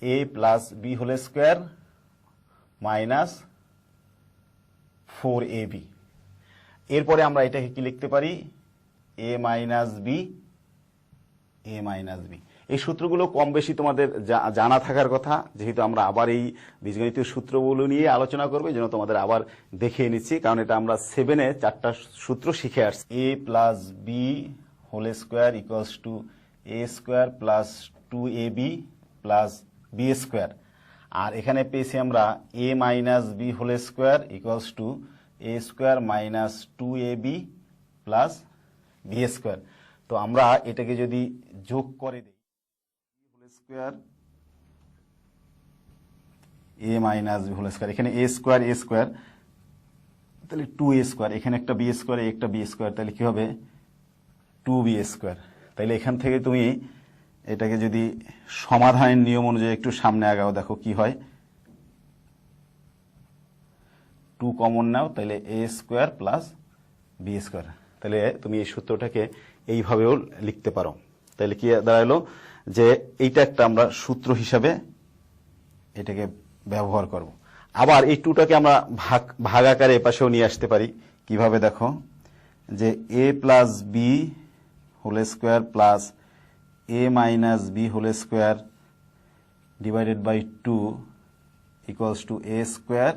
a plus B whole square minus 4ab। এরপরে আমরা এটাকে কি লিখতে পারি, a minus b, a minus b. এই সূত্রগুলো কম বেশি তোমাদের জানা থাকার কথা, যেহেতু আমরা আবার এই বীজগণিতীয় সূত্রগুলো নিয়ে আলোচনা করবো, এই জন্য তোমাদের আবার দেখিয়ে নিচ্ছি, কারণ এটা আমরা 7-এ 4টা সূত্র শিখে আসছি। a plus B whole square equals to a square plus 2ab plus B square. আর এখানে পেয়েছি আমরা a minus B whole square equals to a square minus 2ab plus B square. তো আমরা এটাকে যদি যোগ করে দিই, whole square a minus B whole square, এখানে a স্কোয়ার, তাহলে 2a স্কোয়ার, এখানে একটা বি স্কোয়ার, একটা বি স্কোয়ার, তাহলে কি হবে 2b স্কোয়ার। তাইলে এখান থেকে তুমি এটাকে যদি সমাধানের নিয়ম অনুযায়ী একটু সামনে আগাও, দেখো কি হয়, 2 কমন নাও, তাহলে a square plus B square. তাহলে তুমি এই সূত্রটাকে এইভাবেও লিখতে পারো। তাহলে কি দাঁড়ালো, যে এইটা একটা আমরা সূত্র হিসাবে এটাকে ব্যবহার করব। আবার এই 2টাকে আমরা ভাগ আকারে এপাশেও নিয়ে আসতে পারি। কিভাবে দেখো, যে a plus B whole square plus a minus B whole square divided by 2 equals to a square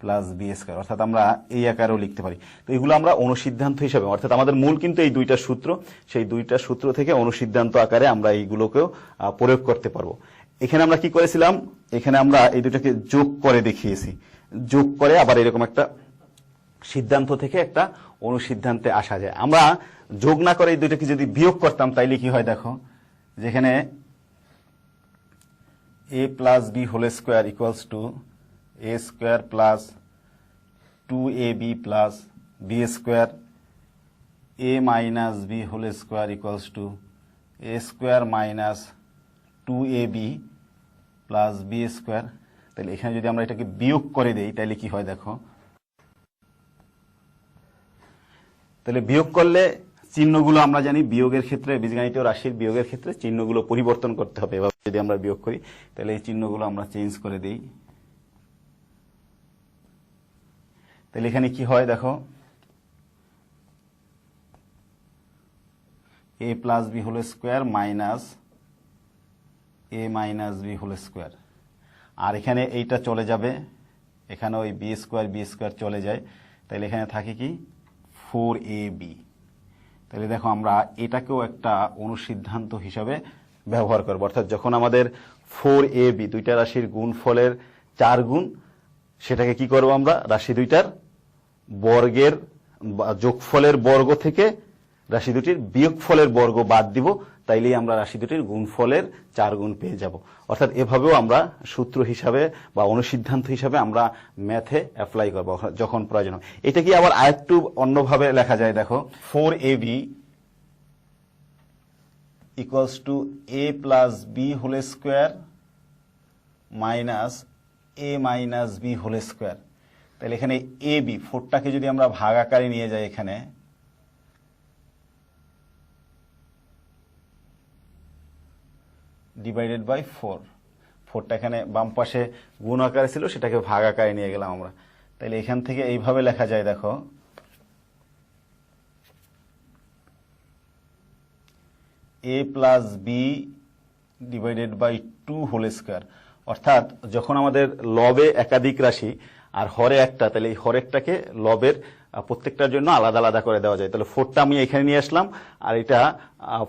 plus B square, অর্থাৎ আমরা এই আকারেও লিখতে পারি। তো এগুলো আমরা অনুসিদ্ধান্ত হিসাবে, অর্থাৎ আমাদের মূল কিন্তু এই দুইটা সূত্র, সেই দুইটা সূত্র থেকে অনুসিদ্ধান্ত আকারে আমরা এইগুলোকেও প্রয়োগ করতে পারবো। এখানে আমরা কি করেছিলাম, এখানে আমরা এই দুটাকে যোগ করে দেখিয়েছি, যোগ করে আবার এরকম একটা সিদ্ধান্ত থেকে একটা অনুসিদ্ধান্তে আসা যায়। আমরা যোগ না করে এই দুইটাকে যদি বিয়োগ করতাম, তাইলে কি হয় দেখো, যেখানে a plus B whole square equals to a square plus 2ab plus B square, a minus B whole square equals to a square minus 2ab plus B square. তাহলে এখানে যদি আমরা এটাকে বিয়োগ করে দেই, তাহলে কি হয় দেখো, তাহলে বিয়োগ করলে চিহ্নগুলো আমরা জানি বিয়োগের ক্ষেত্রে, বীজগণিতীয় রাশির বিয়োগের ক্ষেত্রে চিহ্নগুলো পরিবর্তন করতে হবে। এভাবে যদি আমরা বিয়োগ করি, তাহলে এই চিহ্নগুলো আমরা চেঞ্জ করে দিই। তাহলে এখানে কি হয় দেখো, a plus B whole square minus a minus B whole square. আর এখানে এইটা চলে যাবে, এখানে ওই বি স্কোয়ার চলে যায়, তাহলে এখানে থাকে কি 4ab। তাহলে দেখো আমরা এটাকেও একটা অনুসিদ্ধান্ত হিসাবে ব্যবহার করবো, অর্থাৎ যখন আমাদের 4ab দুইটা রাশির গুণফলের 4 গুণ, সেটাকে কি করবো আমরা, রাশি দুইটার বর্গের যোগফলের বর্গ থেকে রাশি দুটির বিয়োগফলের বর্গ বাদ দিব, তাইলেই আমরা রাশি দুটির গুণফলের 4 গুণ পেয়ে যাব। অর্থাৎ এভাবেও আমরা সূত্র হিসাবে বা অনুসিদ্ধান্ত হিসাবে আমরা ম্যাথে অ্যাপ্লাই করব যখন প্রয়োজন হয়। এটা কি আবার আরেকটু অন্যভাবে লেখা যায়, দেখো 4ab equals to a plus B whole square minus a minus B whole square. তাহলে এখানে ab 4টাকে যদি আমরা ভাগ আকারে নিয়ে যাই, এখানে ডিভাইডেড বাই 4, 4টা এখানে বাম পাশে গুণ আকারে ছিল, সেটাকে ভাগ আকারে নিয়ে গেলাম আমরা। তাহলে এখান থেকে এইভাবে লেখা যায়, দেখো a plus b divided by 2 whole square. অর্থাৎ যখন আমাদের লবে একাধিক রাশি আর হরে একটা, তাহলে এই হরেরটাকে লবের প্রত্যেকটার জন্য আলাদা আলাদা করে দেওয়া যায়। তাহলে 4টা আমি এখানে নিয়ে আসলাম, আর এটা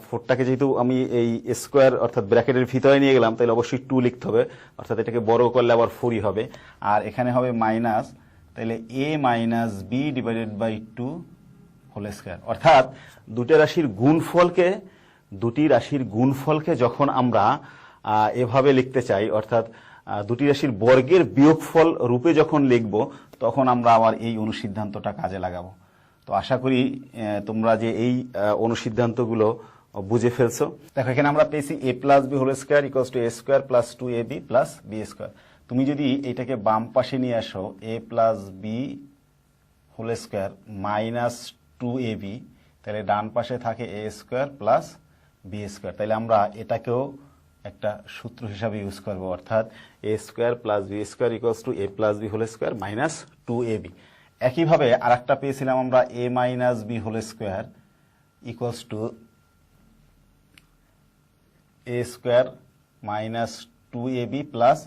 4টাকে যেহেতু আমি এই স্কোয়ার অর্থাৎ ব্র্যাকেটের ভিতরে নিয়ে গেলাম, তাহলে অবশ্যই 2 লিখতে হবে, অর্থাৎ এটাকে বড় করলে আবার 4ই হবে। আর এখানে হবে মাইনাস, তাহলে a minus b divided by 2 whole square. অর্থাৎ দুটি রাশির গুণফলকে যখন আমরা এভাবে লিখতে চাই, অর্থাৎ দুটি রাশির বর্গের বিয়োগফল রূপে যখন লিখব, তখন আমরা আবার এই অনুসিদ্ধান্তটা কাজে লাগাবো। তো আশা করি তোমরা যে এই অনুসিদ্ধান্তগুলো বুঝে ফেলছো। দেখো এখানে আমরা পেয়েছি a plus B whole square equals to a square plus 2ab plus b square. তুমি যদি এটাকে বাম পাশে নিয়ে আসো, a plus B whole square minus 2ab, তাহলে ডান পাশে থাকে a square plus b square. তাহলে আমরা এটাকেও একটা সূত্র হিসাবে ইউজ করব, অর্থাৎ a square plus b square equals to a plus B whole square minus 2ab। একইভাবে আরেকটা পেয়েছিলাম আমরা a minus B whole square equals to a square minus 2ab plus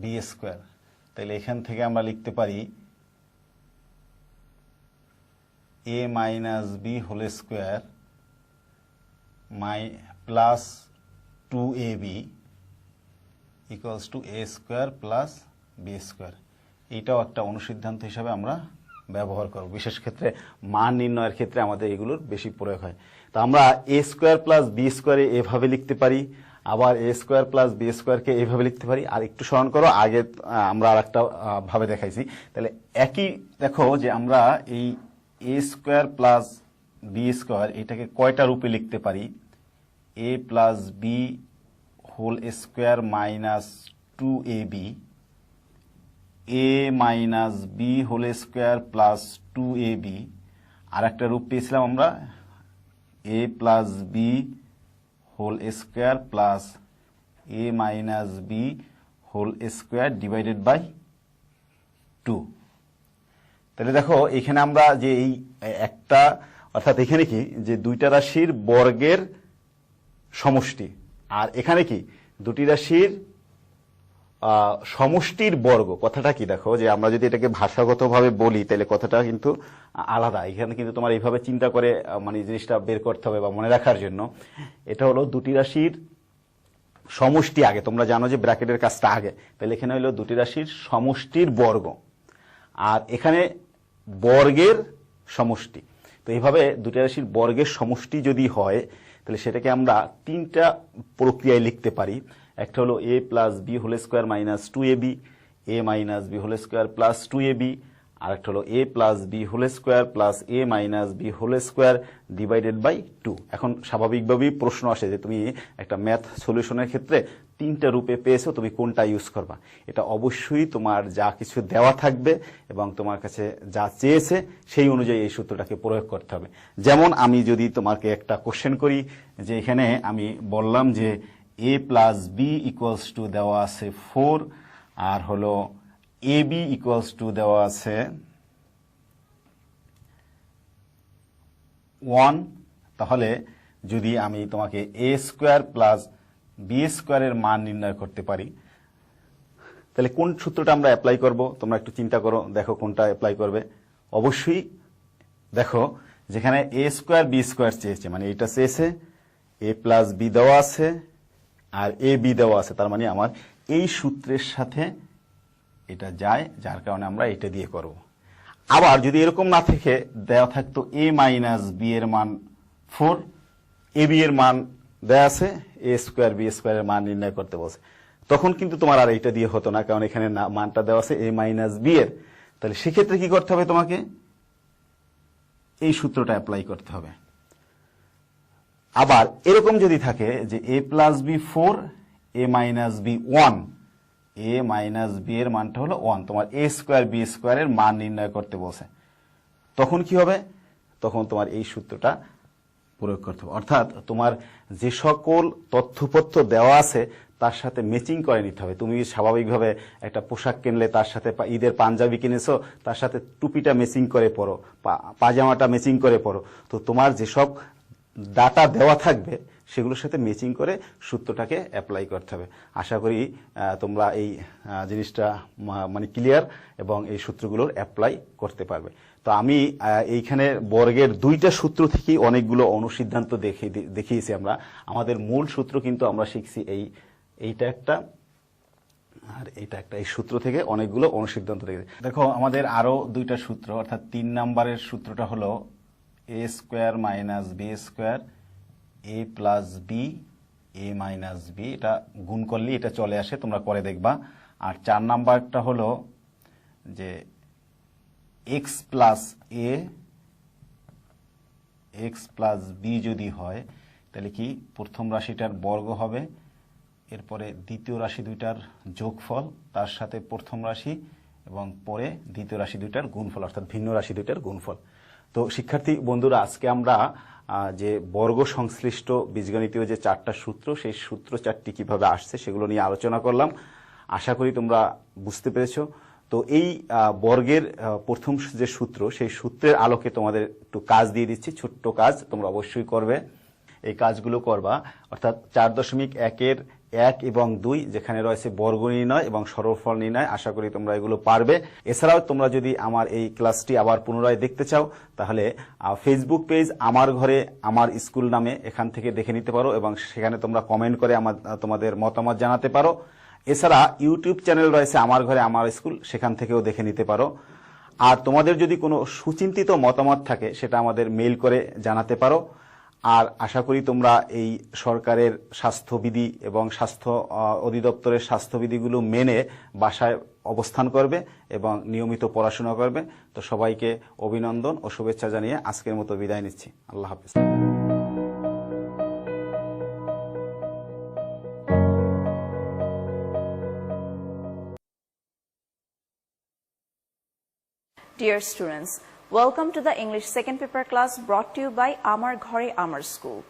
b square. তাহলে এখান থেকে আমরা লিখতে পারি a minus B whole square plus 2ab equals to a square plus b square. এইটাও একটা অনুসিদ্ধান্ত হিসাবে আমরা ব্যবহার করব, বিশেষ ক্ষেত্রে মান নির্ণয়ের ক্ষেত্রে আমাদের এগুলোর বেশি প্রয়োগ হয়। তো আমরা a স্কয়ার প্লাস b স্কয়ারে এভাবে লিখতে পারি, আবার a স্কয়ার প্লাস b স্কয়ারকে এইভাবে লিখতে পারি। আর একটু স্মরণ করো, আগে আমরা আরেকটা ভাবে দেখাইছি। তাহলে একই দেখো যে আমরা এই a square plus b square এটাকে কয়টা রূপে লিখতে পারি, a plus B whole square minus 2ab, a minus B whole square plus 2ab। আর একটা রূপ পেয়েছিলাম আমরা a plus B whole square plus a minus B whole square divided by 2। তাহলে দেখো এখানে আমরা যে এই একটা, অর্থাৎ এখানে কি যে দুইটা রাশির বর্গের সমষ্টি, আর এখানে কি দুটি রাশির সমষ্টির বর্গ। কথাটা কি দেখো যে আমরা যদি এটাকে ভাষাগতভাবে বলি, তাহলে কথাটা কিন্তু আলাদা। এখানে কিন্তু তোমার এইভাবে চিন্তা করে মানে জিনিসটা বের করতে হবে বা মনে রাখার জন্য। এটা হলো দুটি রাশির সমষ্টি, আগে তোমরা জানো যে ব্র্যাকেটের কাজটা আগে, তাহলে এখানে হলো দুটি রাশির সমষ্টির বর্গ, আর এখানে বর্গের সমষ্টি। তো এইভাবে দুটি রাশির বর্গের সমষ্টি যদি হয়, তাহলে সেটাকে আমরা 3টা প্রক্রিয়ায় লিখতে পারি। একটা হলো a plus B whole square minus 2ab, a minus B whole square plus 2ab, আর একটা হলো a plus B whole square plus a minus B whole square divided by 2। এখন স্বাভাবিকভাবেই প্রশ্ন আসে যে তুমি একটা ম্যাথ সলিউশনের ক্ষেত্রে 3টা রূপে পেয়েছো, তুমি কোনটা ইউজ করবা। এটা অবশ্যই তোমার যা কিছু দেওয়া থাকবে এবং তোমার কাছে যা চেয়েছে সেই অনুযায়ী এই সূত্রটাকে প্রয়োগ করতে হবে। যেমন আমি যদি তোমাকে একটা কোশ্চেন করি, যে এখানে আমি বললাম যে a plus b equals to দেওয়া আছে 4, আর হলো ab ইকুয়ালস টু দেওয়া আছে 1। তাহলে যদি আমি তোমাকে a স্কয়ার প্লাস বি স্কয়ারের মান নির্ণয় করতে পারি, তাহলে কোন সূত্রটা আমরা অ্যাপ্লাই করব? তোমরা একটু চিন্তা করো, দেখো কোনটা অ্যাপ্লাই করবে। অবশ্যই দেখো যেখানে a স্কয়ার বি স্কয়ার চেয়েছে, মানে এটা চেয়েছে a প্লাস বি দেওয়া আছে আর এ বি দেওয়া আছে, তার মানে আমার এই সূত্রের সাথে এটা যায়, যার কারণে আমরা এটা দিয়ে করব। আবার যদি এরকম না থেকে দেওয়া থাকতো a মাইনাস বি এর মান 4, এ বি এর মান দেওয়া আছে, a স্কয়ার বি স্কয়ারের মান নির্ণয় করতে বলছে, তখন কিন্তু তোমার আর এটা দিয়ে হতো না, কারণ এখানে মানটা দেওয়া আছে a মাইনাস বি এর। তাহলে সেক্ষেত্রে কি করতে হবে? তোমাকে এই সূত্রটা অ্যাপ্লাই করতে হবে। আবার এরকম যদি থাকে যে a plus b 4, a minus b 1, a minus b এর মানটা হলো 1, তোমার a স্কয়ার বি স্কয়ারের মান নির্ণয় করতে বলছে, তখন কি হবে? তখন তোমার এই সূত্রটা প্রয়োগ করতে হবে। অর্থাৎ তোমার যে সকল তথ্যপত্র দেওয়া আছে তার সাথে ম্যাচিং করে নিতে হবে। তুমি স্বাভাবিকভাবে একটা পোশাক কিনলে তার সাথে ঈদের পাঞ্জাবি কিনেছো, তার সাথে টুপিটা ম্যাচিং করে পরো, পাজামাটা ম্যাচিং করে পরো। তো তোমার যেসব ডাটা দেওয়া থাকবে সেগুলোর সাথে ম্যাচিং করে সূত্রটাকে অ্যাপ্লাই করতে হবে। আশা করি তোমরা এই জিনিসটা মানে ক্লিয়ার এবং এই সূত্রগুলোর অ্যাপ্লাই করতে পারবে। তো আমি এইখানে বর্গের দুইটা সূত্র থেকেই অনেকগুলো অনুসিদ্ধান্ত দেখিয়েছি আমরা। আমাদের মূল সূত্র কিন্তু আমরা শিখছি এইটা একটা আর এইটা একটা। এই সূত্র থেকে অনেকগুলো অনুসিদ্ধান্ত দেখো, আমাদের আরো দুইটা সূত্র, অর্থাৎ 3 নম্বরের সূত্রটা হলো a square minus b square a plus b a minus b. এটা গুণ করলে এটা চলে আসে, তোমরা করে দেখবা। আর 4 নাম্বারটা হলো যে x plus a x plus b যদি হয় তাহলে কি প্রথম রাশিটার বর্গ হবে, এরপরে দ্বিতীয় রাশি দুইটার যোগফল, তার সাথে প্রথম রাশি এবং পরে দ্বিতীয় রাশি দুইটার গুণফল, অর্থাৎ ভিন্ন রাশি দুইটার গুণফল। তো শিক্ষার্থী বন্ধুরা, আজকে আমরা যে বর্গ সংশ্লিষ্ট বীজগণিতীয় যে 4টা সূত্র, সেই সূত্র 4টি কিভাবে আসছে সেগুলো নিয়ে আলোচনা করলাম। আশা করি তোমরা বুঝতে পেরেছো। তো এই বর্গের প্রথম যে সূত্র, সেই সূত্রের আলোকে তোমাদের একটু কাজ দিয়ে দিচ্ছি, ছোট্ট কাজ, তোমরা অবশ্যই করবে। এই কাজগুলো করবা, অর্থাৎ 4.1-এর 1 এবং 2 যেখানে রয়েছে বর্গ নির্ণয় এবং সরলফল নির্ণয়। আশা করি তোমরা এগুলো পারবে। এছাড়াও তোমরা যদি আমার এই ক্লাসটি আবার পুনরায় দেখতে চাও তাহলে ফেসবুক পেজ আমার ঘরে আমার স্কুল নামে এখান থেকে দেখে নিতে পারো এবং সেখানে তোমরা কমেন্ট করে তোমাদের মতামত জানাতে পারো। এছাড়া ইউটিউব চ্যানেল রয়েছে আমার ঘরে আমার স্কুল, সেখান থেকেও দেখে নিতে পারো। আর তোমাদের যদি কোনো সুচিন্তিত মতামত থাকে সেটা আমাদের মেইল করে জানাতে পারো। আর আশা করি তোমরা এই সরকারের স্বাস্থ্যবিধি এবং স্বাস্থ্য অধিদপ্তরের স্বাস্থ্যবিধিগুলো মেনে বাসায় অবস্থান করবে এবং নিয়মিত পড়াশোনা করবে। তো সবাইকে অভিনন্দন ও শুভেচ্ছা জানিয়ে আজকের মতো বিদায় নিচ্ছি। আল্লাহ হাফেজ। Dear students, welcome to the English second paper class brought to you by Amar Ghore Amar School.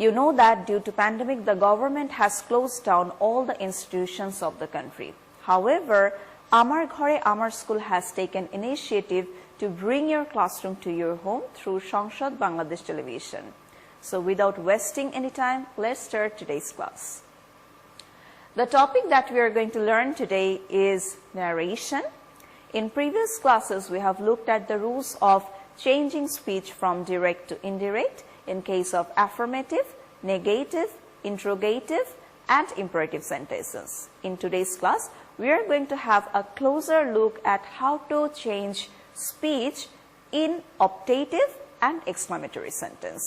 You know that due to pandemic, the government has closed down all the institutions of the country. However, Amar Ghore Amar School has taken initiative to bring your classroom to your home through Sangsad Bangladesh television. So without wasting any time, let's start today's class. The topic that we are going to learn today is narration. In previous classes, we have looked at the rules of changing speech from direct to indirect in case of affirmative, negative, interrogative, and imperative sentences. In today's class, we are going to have a closer look at how to change speech in optative and exclamatory sentence.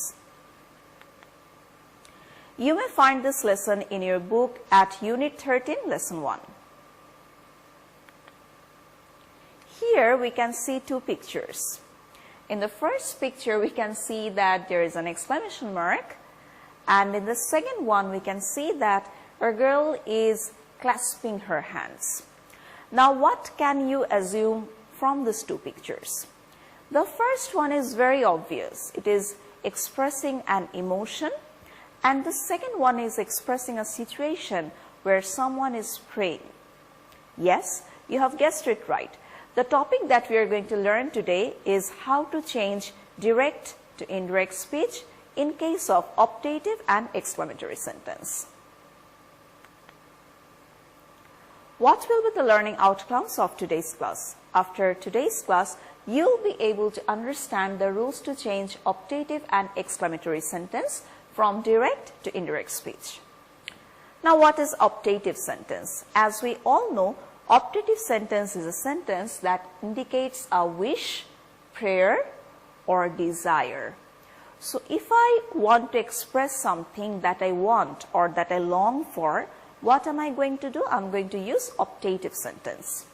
You may find this lesson in your book at Unit 13, Lesson 1. Here we can see two pictures. In the first picture we can see that there is an exclamation mark, and in the second one we can see that a girl is clasping her hands. Now what can you assume from these two pictures? The first one is very obvious. It is expressing an emotion, and the second one is expressing a situation where someone is praying. Yes, you have guessed it right. The topic that we are going to learn today is how to change direct to indirect speech in case of optative and exclamatory sentence. What will be the learning outcomes of today's class? After today's class, you'll be able to understand the rules to change optative and exclamatory sentence from direct to indirect speech. Now, what is optative sentence? As we all know, optative sentence is a sentence that indicates a wish, prayer, or desire. So if I want to express something that I want or that I long for, what am I going to do? I'm going to use optative sentence.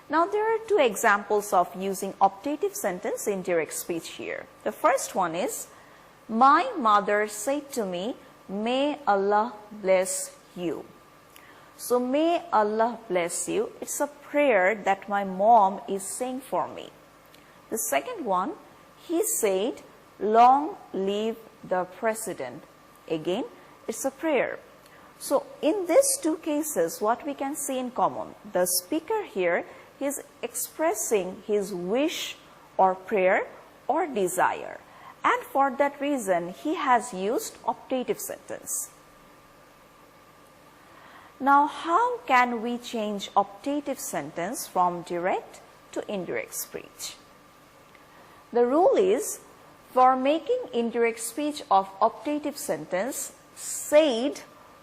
Now there are two examples of using optative sentence in direct speech here. The first one is, my mother said to me, may Allah bless you. So may Allah bless you, it's a prayer that my mom is saying for me. The second one, he said, long live the president. Again, it's a prayer. So in these two cases, what we can see in common, the speaker here is expressing his wish or prayer or desire, and for that reason he has used optative sentence. Now how can we change optative sentence from direct to indirect speech? The rule is, for making indirect speech of optative sentence, said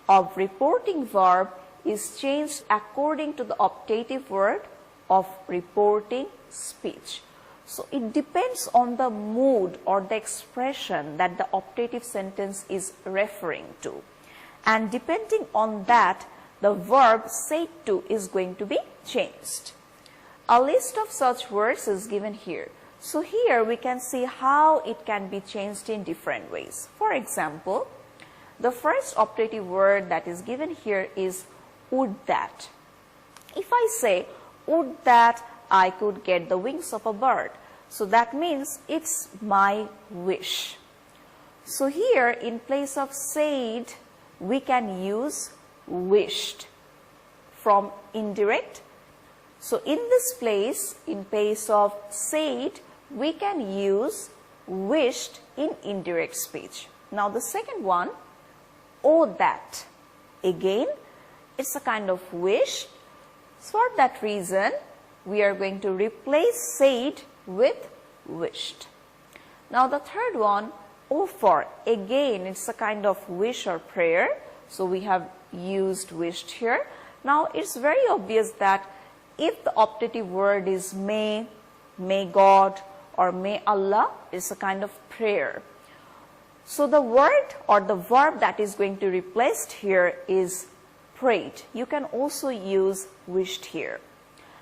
of reporting verb is changed according to the optative word of reporting speech. So it depends on the mood or the expression that the optative sentence is referring to. And depending on that, the verb said to is going to be changed. A list of such words is given here. So here we can see how it can be changed in different ways. For example, the first optative word that is given here is would that. If I say, would that I could get the wings of a bird, so that means it's my wish. So here in place of said, we can use wished from indirect. So in this place, in place of said, we can use wished in indirect speech. Now the second one, oh that. Again, it's a kind of wish. For that reason, we are going to replace said with wished. Now the third one, oh for. Again, it's a kind of wish or prayer. So we have used wished here. Now it's very obvious that if the optative word is may God, or may Allah, it's a kind of prayer. So the word or the verb that is going to be replaced here is prayed. You can also use wished here.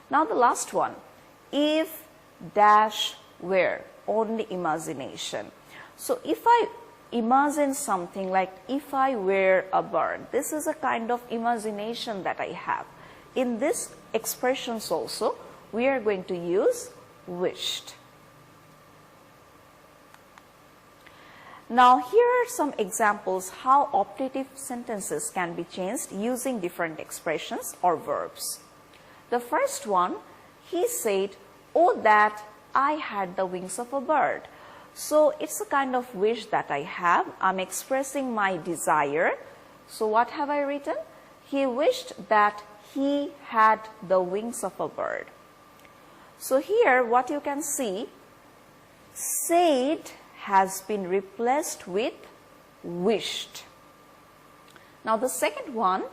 Now the last one, if dash were, only imagination. So if I imagine something like if I were a bird, this is a kind of imagination that I have. In this expressions also, we are going to use wished. Now here are some examples how optative sentences can be changed using different expressions or verbs. The first one, he said, oh that I had the wings of a bird. So it's a kind of wish that I have. I'm expressing my desire. So what have I written? He wished that he had the wings of a bird. So here what you can see, said has been replaced with wished. Now the second one,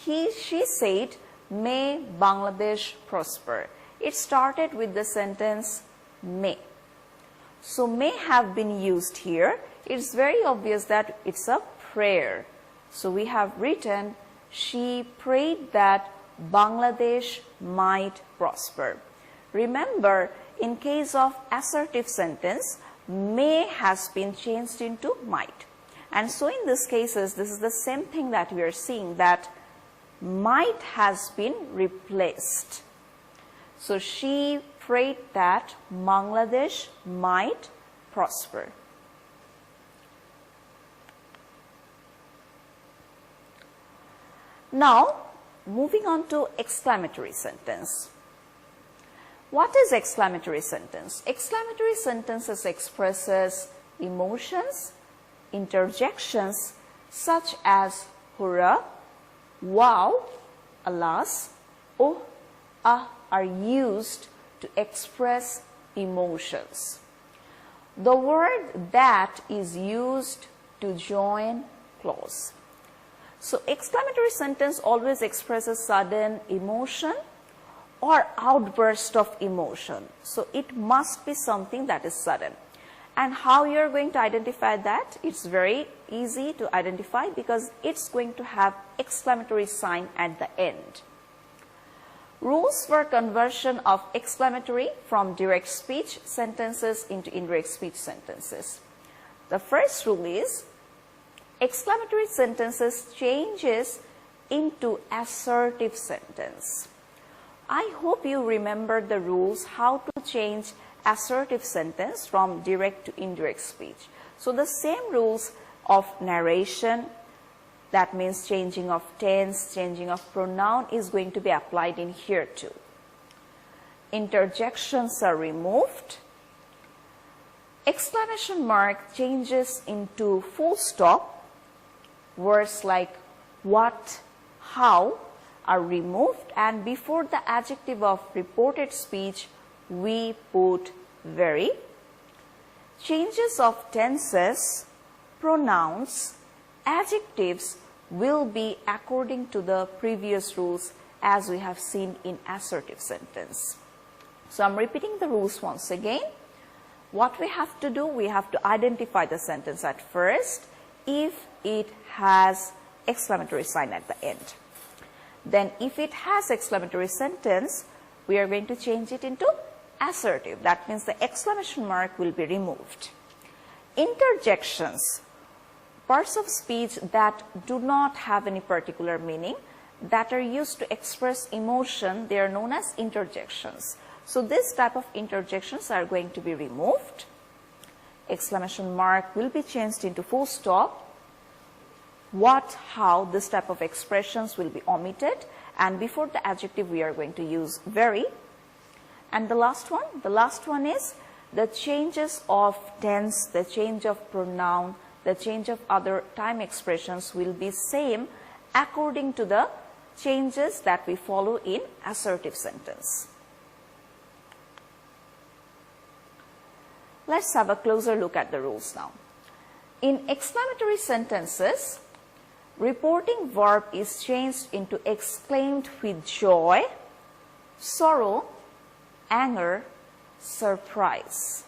she said, may Bangladesh prosper. It started with the sentence may. So may have been used here. It's very obvious that it's a prayer. So we have written, she prayed that Bangladesh might prosper. Remember, in case of assertive sentence, may has been changed into might. And so in these cases, this is the same thing that we are seeing, that might has been replaced. So she prayed that Bangladesh might prosper. Now, moving on to exclamatory sentence. What is exclamatory sentence? Exclamatory sentences expresses emotions, interjections such as hurrah, wow, alas, oh, ah are used to express emotions. The word that is used to join clause. So exclamatory sentence always expresses sudden emotion or outburst of emotion. So it must be something that is sudden. And how you are going to identify that? It's very easy to identify because it's going to have exclamatory sign at the end. Rules for conversion of exclamatory from direct speech sentences into indirect speech sentences. The first rule is exclamatory sentences changes into assertive sentence. I hope you remember the rules how to change assertive sentence from direct to indirect speech. So the same rules of narration, That means changing of tense, changing of pronoun is going to be applied in here too. Interjections are removed. Exclamation mark changes into full stop. Words like what, how are removed, and before the adjective of reported speech we put very. Changes of tenses, pronouns, adjectives will be according to the previous rules as we have seen in assertive sentence. So I'm repeating the rules once again. What we have to do, we have to identify the sentence at first if it has exclamatory sign at the end. Then if it has exclamatory sentence, we are going to change it into assertive. That means the exclamation mark will be removed. Interjections, parts of speech that do not have any particular meaning, that are used to express emotion, they are known as interjections. So this type of interjections are going to be removed. Exclamation mark will be changed into full stop. What, how, this type of expressions will be omitted, and before the adjective we are going to use very. And the last one is the changes of tense, the change of pronoun, the change of other time expressions will be same according to the changes that we follow in assertive sentence. Let's have a closer look at the rules now. In exclamatory sentences, reporting verb is changed into exclaimed with joy, sorrow, anger, surprise.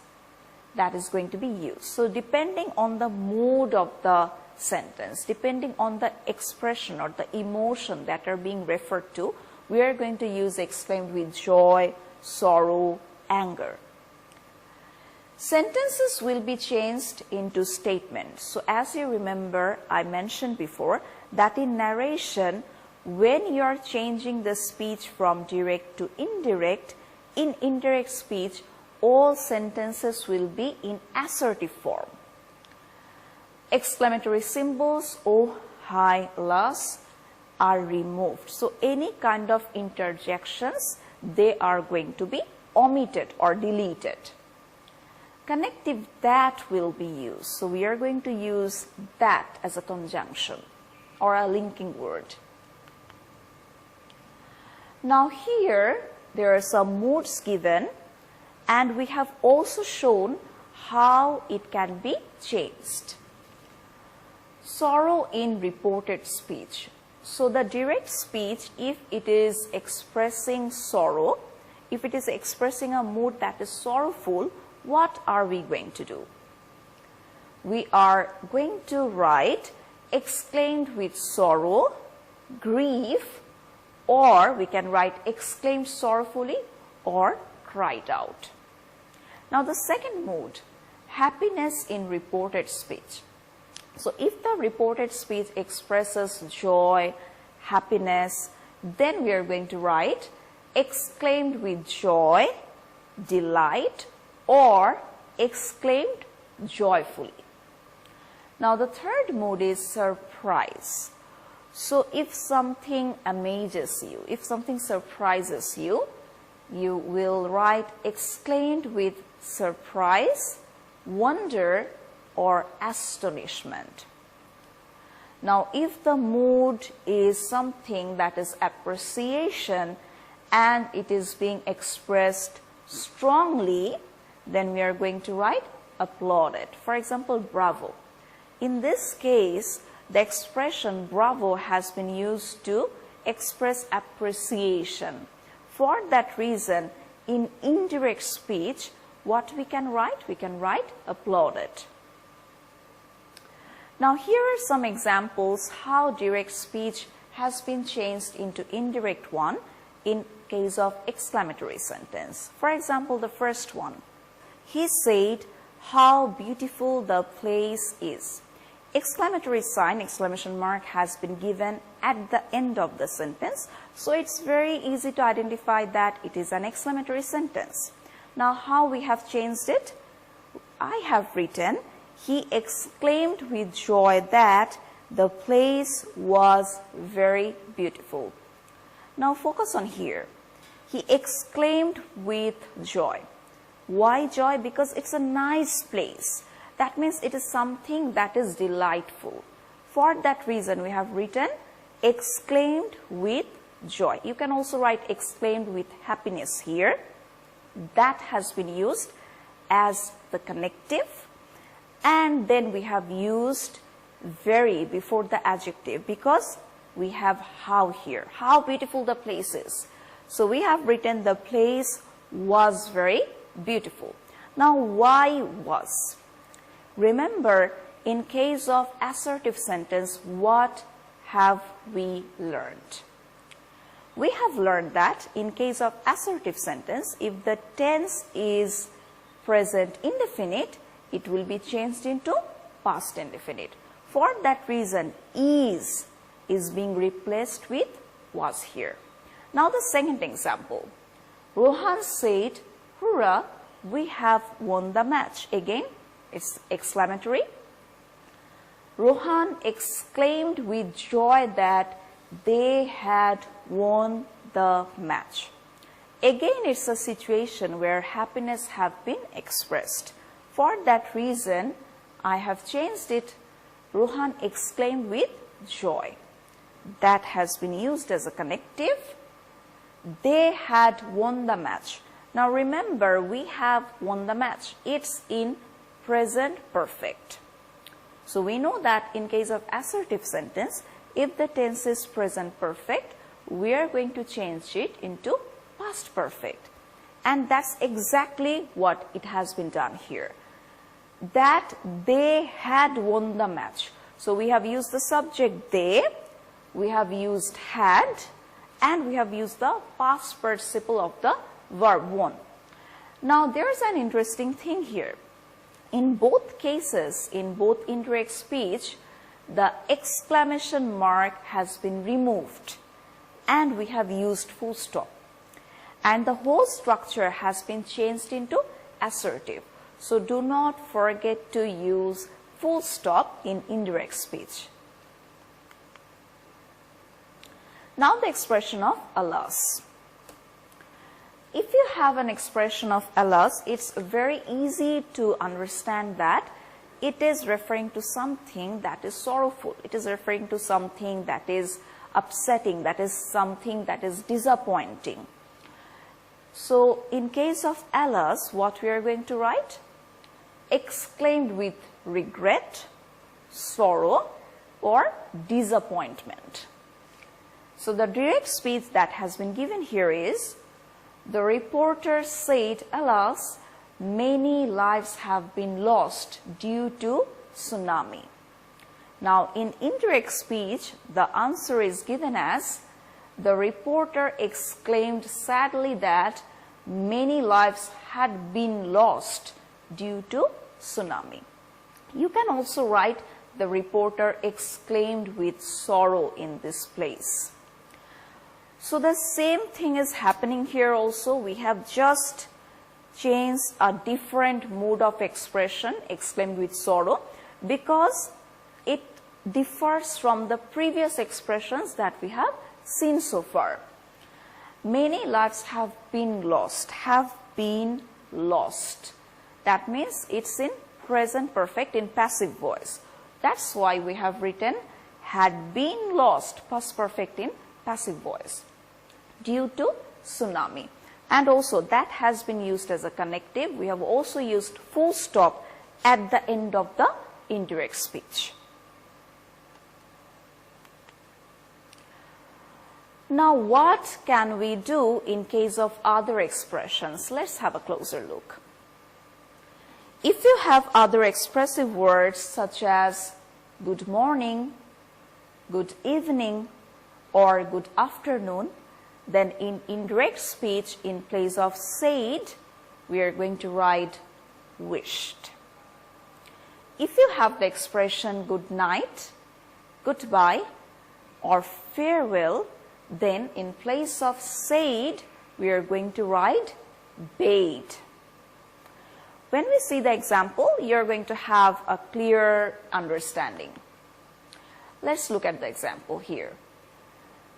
That is going to be used. So depending on the mood of the sentence, depending on the expression or the emotion that are being referred to, we are going to use exclaimed with joy, sorrow, anger. Sentences will be changed into statements. So as you remember, I mentioned before that in narration, when you are changing the speech from direct to indirect, in indirect speech, all sentences will be in assertive form. Exclamatory symbols, oh, hi, las, are removed. So any kind of interjections, they are going to be omitted or deleted. Connective that will be used. So we are going to use that as a conjunction or a linking word. Now here there are some moods given, and we have also shown how it can be changed. Sorrow in reported speech. So the direct speech, if it is expressing sorrow, if it is expressing a mood that is sorrowful, what are we going to do? We are going to write exclaimed with sorrow, grief, or we can write exclaimed sorrowfully or cried out. Now the second mood, happiness in reported speech. So if the reported speech expresses joy, happiness, then we are going to write exclaimed with joy, delight, or exclaimed joyfully. Now the third mood is surprise. So if something amazes you, if something surprises you, you will write exclaimed with surprise, wonder, or astonishment. Now if the mood is something that is appreciation and it is being expressed strongly, then we are going to write applauded. For example, bravo. In this case, the expression bravo has been used to express appreciation. For that reason, in indirect speech, what we can write? We can write applauded. Now here are some examples how direct speech has been changed into indirect one in case of exclamatory sentence. For example, the first one. He said, how beautiful the place is. Exclamatory sign, exclamation mark has been given at the end of the sentence. So it's very easy to identify that it is an exclamatory sentence. Now how we have changed it? I have written, he exclaimed with joy that The place was very beautiful. Now focus on here. He exclaimed with joy. Why joy? Because it's a nice place. That means it is something that is delightful. For that reason, we have written exclaimed with joy. You can also write exclaimed with happiness here. That has been used as the connective. And then we have used very before the adjective because we have how here. How beautiful the place is. So we have written the place was very beautiful. Now why was? Remember, in case of assertive sentence, what have we learned? We have learned that in case of assertive sentence, if the tense is present indefinite, it will be changed into past indefinite. For that reason, is being replaced with was here. Now the second example. Rohan said, "Hurrah, we have won the match." Again, it's exclamatory. Rohan exclaimed with joy that they had won the match. Again, it's a situation where happiness have been expressed. For that reason, I have changed it. Rohan exclaimed with joy. That has been used as a connective. They had won the match. Now remember, we have won the match. It's in present perfect. So we know that in case of assertive sentence, if the tense is present perfect, we are going to change it into past perfect. And that's exactly what it has been done here. That they had won the match. So we have used the subject they, we have used had, and we have used the past participle of the verb won. Now there's an interesting thing here. In both cases, in both indirect speech, the exclamation mark has been removed and we have used full stop. And the whole structure has been changed into assertive. So do not forget to use full stop in indirect speech. Now the expression of alas. If you have an expression of alas, it's very easy to understand that it is referring to something that is sorrowful. It is referring to something that is upsetting, that is something that is disappointing. So in case of alas, what we are going to write? Exclaimed with regret, sorrow, or disappointment. So the direct speech that has been given here is, the reporter said, alas, many lives have been lost due to tsunami. Now in indirect speech, the answer is given as, the reporter exclaimed sadly that many lives had been lost due to tsunami. You can also write, the reporter exclaimed with sorrow in this place. So the same thing is happening here also. We have just changed a different mode of expression, exclaimed with sorrow, because it differs from the previous expressions that we have seen so far. Many lives have been lost, have been lost. That means it's in present perfect in passive voice. That's why we have written had been lost, past perfect in passive voice, due to tsunami. And also that has been used as a connective. We have also used full stop at the end of the indirect speech. Now what can we do in case of other expressions? Let's have a closer look. If you have other expressive words such as good morning, good evening, or good afternoon, then in indirect speech, in place of said, we are going to write wished. If you have the expression good night, goodbye, or farewell, then in place of said, we are going to write bade. When we see the example, you're going to have a clear understanding. Let's look at the example here.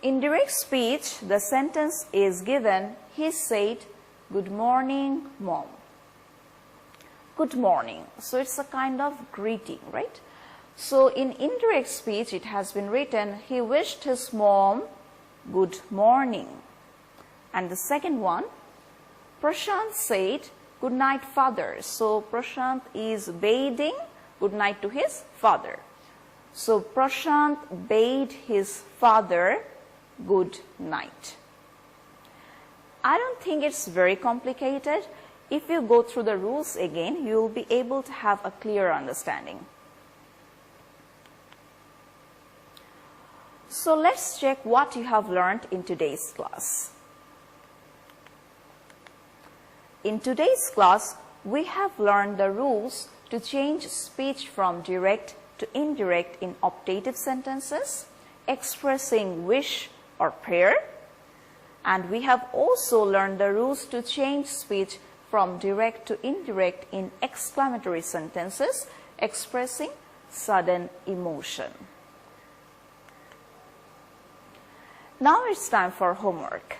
In direct speech, the sentence is given, he said, "Good morning, Mom." Good morning. So it's a kind of greeting, right? So in indirect speech, it has been written, he wished his mom good morning. And the second one, Prashant said, "Good night, father." So Prashant is bidding good night to his father. So Prashant bade his father good night. I don't think it's very complicated. If you go through the rules again, you will be able to have a clear understanding. So let's check what you have learned in today's class. In today's class, we have learned the rules to change speech from direct to indirect in optative sentences, expressing wish or prayer. And we have also learned the rules to change speech from direct to indirect in exclamatory sentences, expressing sudden emotion. Now it's time for homework.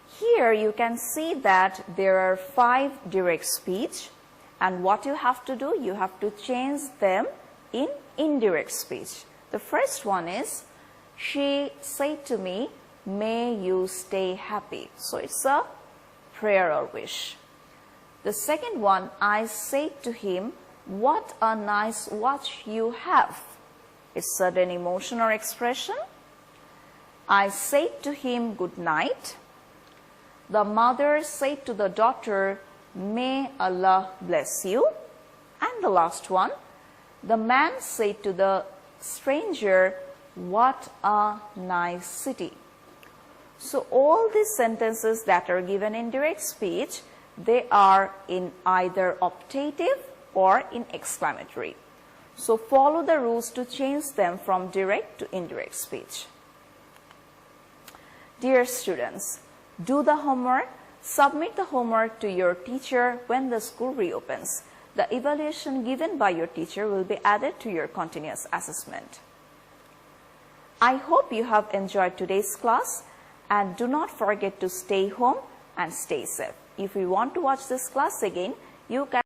Here you can see that there are 5 direct speech, and what you have to do, you have to change them in indirect speech. The first one is, she said to me, "May you stay happy." So it's a prayer or wish. The second one, I said to him, "What a nice watch you have." It's sudden emotion or expression. I said to him, "Good night." The mother said to the daughter, "May Allah bless you." And the last one, the man said to the stranger, "What a nice city." So all these sentences that are given in direct speech, they are in either optative or in exclamatory. So follow the rules to change them from direct to indirect speech. Dear students, do the homework, submit the homework to your teacher when the school reopens. The evaluation given by your teacher will be added to your continuous assessment. I hope you have enjoyed today's class, and do not forget to stay home and stay safe. If you want to watch this class again, you can